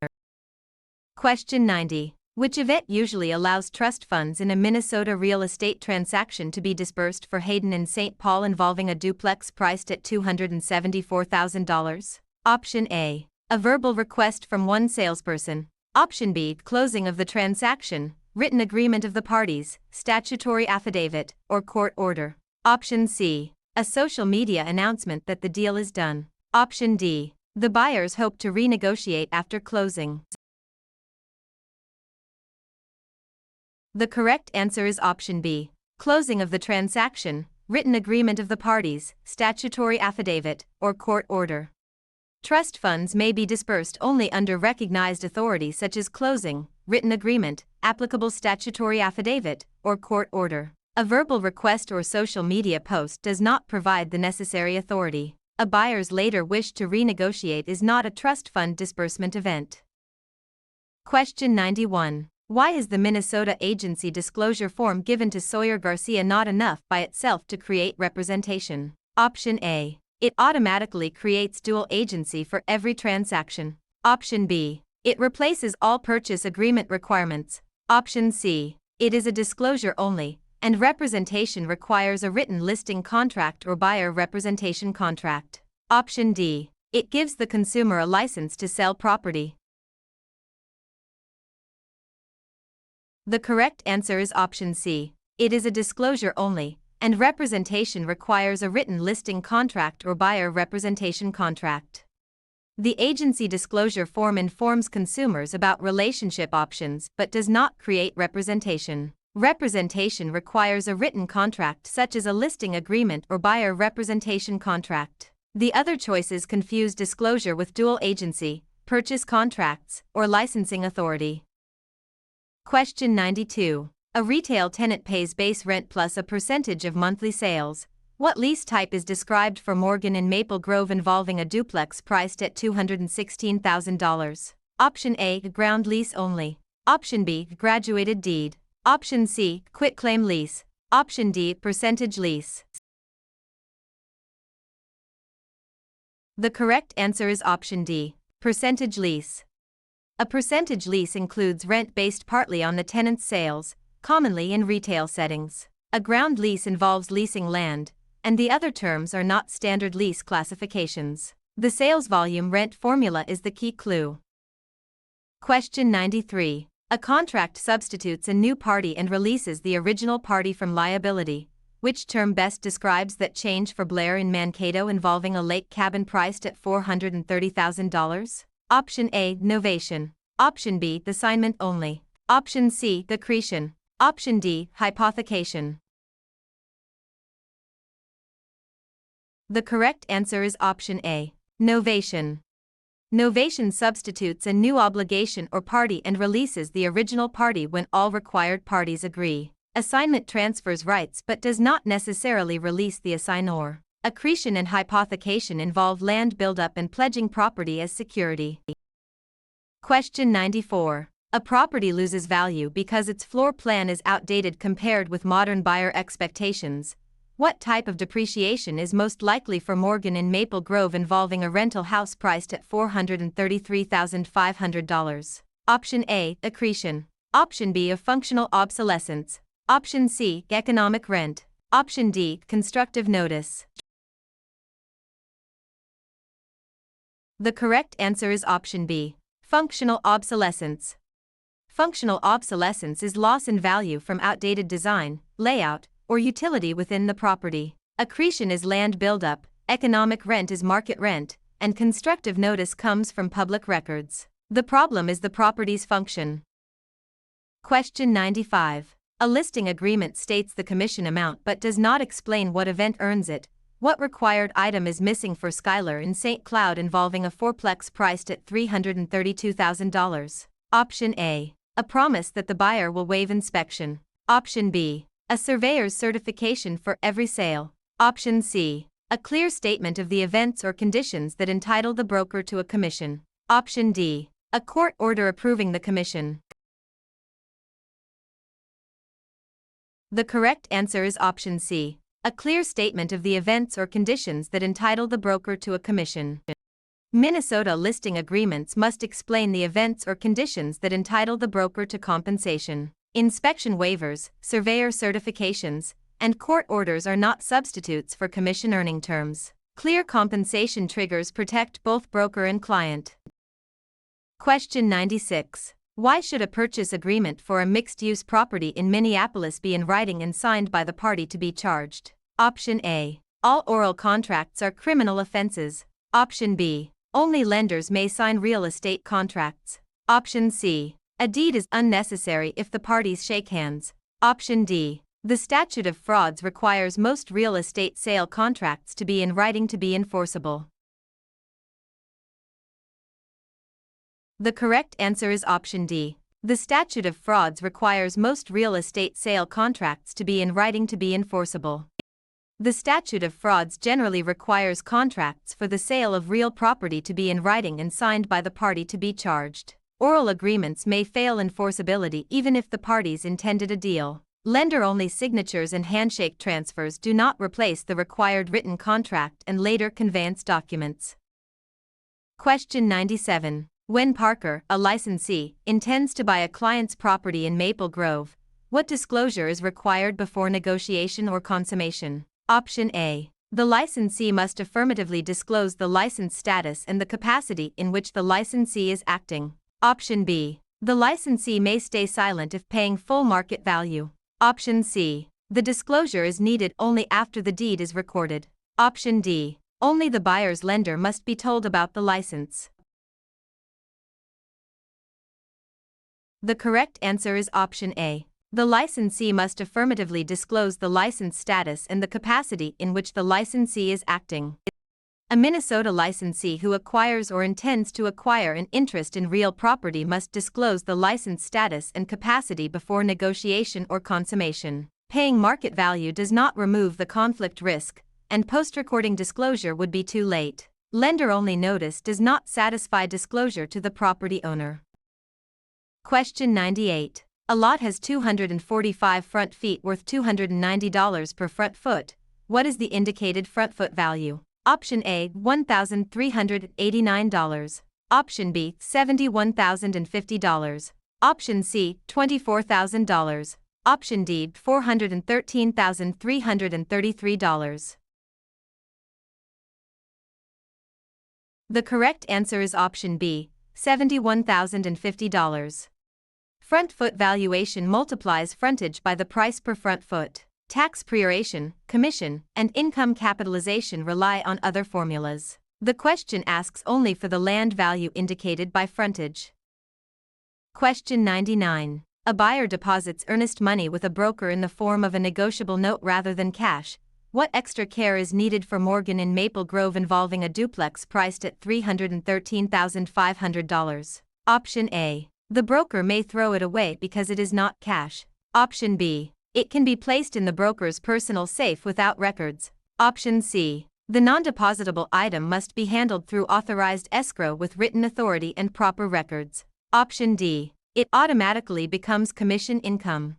Question 90. Which event usually allows trust funds in a Minnesota real estate transaction to be disbursed for Hayden and St. Paul involving a duplex priced at $274,000? Option A. A verbal request from one salesperson. Option B. Closing of the transaction, written agreement of the parties, statutory affidavit, or court order. Option C. A social media announcement that the deal is done. Option D. The buyers hope to renegotiate after closing. The correct answer is option B. Closing of the transaction, written agreement of the parties, statutory affidavit, or court order. Trust funds may be disbursed only under recognized authority such as closing, written agreement, applicable statutory affidavit, or court order. A verbal request or social media post does not provide the necessary authority. A buyer's later wish to renegotiate is not a trust fund disbursement event. Question 91. Why is the Minnesota agency disclosure form given to Sawyer Garcia not enough by itself to create representation? Option A. It automatically creates dual agency for every transaction. Option B. It replaces all purchase agreement requirements. Option C. It is a disclosure only, and representation requires a written listing contract or buyer representation contract. Option D. It gives the consumer a license to sell property. The correct answer is option C. It is a disclosure only, and representation requires a written listing contract or buyer representation contract. The agency disclosure form informs consumers about relationship options but does not create representation. Representation requires a written contract such as a listing agreement or buyer representation contract. The other choices confuse disclosure with dual agency, purchase contracts, or licensing authority. Question 92. A retail tenant pays base rent plus a percentage of monthly sales. What lease type is described for Morgan in Maple Grove involving a duplex priced at $216,000? Option A. Ground lease only. Option B. Graduated deed. Option C. Quitclaim lease. Option D. Percentage lease. The correct answer is option D. Percentage lease. A percentage lease includes rent based partly on the tenant's sales, commonly in retail settings. A ground lease involves leasing land, and the other terms are not standard lease classifications. The sales volume rent formula is the key clue. Question 93. A contract substitutes a new party and releases the original party from liability. Which term best describes that change for Blair in Mankato involving a lake cabin priced at $430,000? Option A. Novation. Option B, the assignment only. Option C, the accretion. Option D, hypothecation. The correct answer is option A, novation. Novation substitutes a new obligation or party and releases the original party when all required parties agree. Assignment transfers rights but does not necessarily release the assignor. Accretion and hypothecation involve land buildup and pledging property as security. Question 94. A property loses value because its floor plan is outdated compared with modern buyer expectations. What type of depreciation is most likely for Morgan in Maple Grove involving a rental house priced at $433,500? Option A, accretion. Option B, of functional obsolescence. Option C, economic rent. Option D, constructive notice. The correct answer is option B, functional obsolescence. Functional obsolescence is loss in value from outdated design, layout, or utility within the property. Accretion is land buildup, economic rent is market rent, and constructive notice comes from public records. The problem is the property's function. Question 95. A listing agreement states the commission amount but does not explain what event earns it. What required item is missing for Skylar in St. Cloud involving a fourplex priced at $332,000? Option A, a promise that the buyer will waive inspection. Option B, a surveyor's certification for every sale. Option C, a clear statement of the events or conditions that entitle the broker to a commission. Option D, a court order approving the commission. The correct answer is option C, a clear statement of the events or conditions that entitle the broker to a commission. Minnesota listing agreements must explain the events or conditions that entitle the broker to compensation. Inspection waivers, surveyor certifications, and court orders are not substitutes for commission earning terms. Clear compensation triggers protect both broker and client. Question 96. Why should a purchase agreement for a mixed-use property in Minneapolis be in writing and signed by the party to be charged? Option A, all oral contracts are criminal offenses. Option B, only lenders may sign real estate contracts. Option C, a deed is unnecessary if the parties shake hands. Option D, the statute of frauds requires most real estate sale contracts to be in writing to be enforceable. The correct answer is option D. The statute of frauds requires most real estate sale contracts to be in writing to be enforceable. The statute of frauds generally requires contracts for the sale of real property to be in writing and signed by the party to be charged. Oral agreements may fail enforceability even if the parties intended a deal. Lender-only signatures and handshake transfers do not replace the required written contract and later conveyance documents. Question 97. When Parker, a licensee, intends to buy a client's property in Maple Grove, what disclosure is required before negotiation or consummation? Option A. The licensee must affirmatively disclose the license status and the capacity in which the licensee is acting. Option B. The licensee may stay silent if paying full market value. Option C. The disclosure is needed only after the deed is recorded. Option D. Only the buyer's lender must be told about the license. The correct answer is option A. The licensee must affirmatively disclose the license status and the capacity in which the licensee is acting. A Minnesota licensee who acquires or intends to acquire an interest in real property must disclose the license status and capacity before negotiation or consummation. Paying market value does not remove the conflict risk, and post-recording disclosure would be too late. Lender-only notice does not satisfy disclosure to the property owner. Question 98. A lot has 245 front feet worth $290 per front foot. What is the indicated front foot value? Option A, $1,389. Option B, $71,050. Option C, $24,000. Option D, $413,333. The correct answer is option B, $71,050. Front foot valuation multiplies frontage by the price per front foot. Tax proration, commission, and income capitalization rely on other formulas. The question asks only for the land value indicated by frontage. Question 99. A buyer deposits earnest money with a broker in the form of a negotiable note rather than cash. What extra care is needed for Morgan in Maple Grove involving a duplex priced at $313,500? Option A. The broker may throw it away because it is not cash. Option B. It can be placed in the broker's personal safe without records. Option C. The non-depositable item must be handled through authorized escrow with written authority and proper records. Option D. It automatically becomes commission income.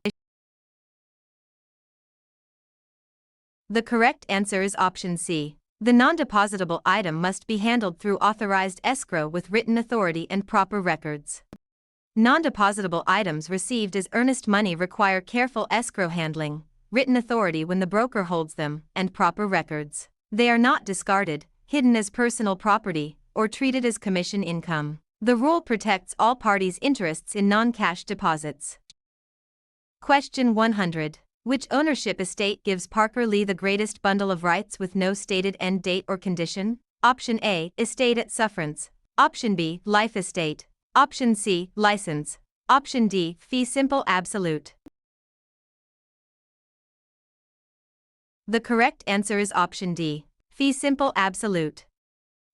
The correct answer is option C. The non-depositable item must be handled through authorized escrow with written authority and proper records. Non-depositable items received as earnest money require careful escrow handling, written authority when the broker holds them, and proper records. They are not discarded, hidden as personal property, or treated as commission income. The rule protects all parties' interests in non-cash deposits. Question 100. Which ownership estate gives Parker Lee the greatest bundle of rights with no stated end date or condition? Option A. Estate at sufferance. Option B. Life estate. Option C. License. Option D. Fee simple absolute. The correct answer is option D. Fee simple absolute.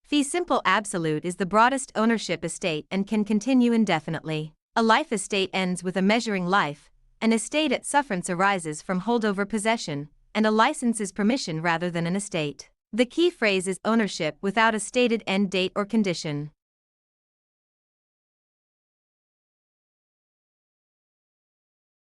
Fee simple absolute is the broadest ownership estate and can continue indefinitely. A life estate ends with a measuring life, an estate at sufferance arises from holdover possession, and a license is permission rather than an estate. The key phrase is ownership without a stated end date or condition.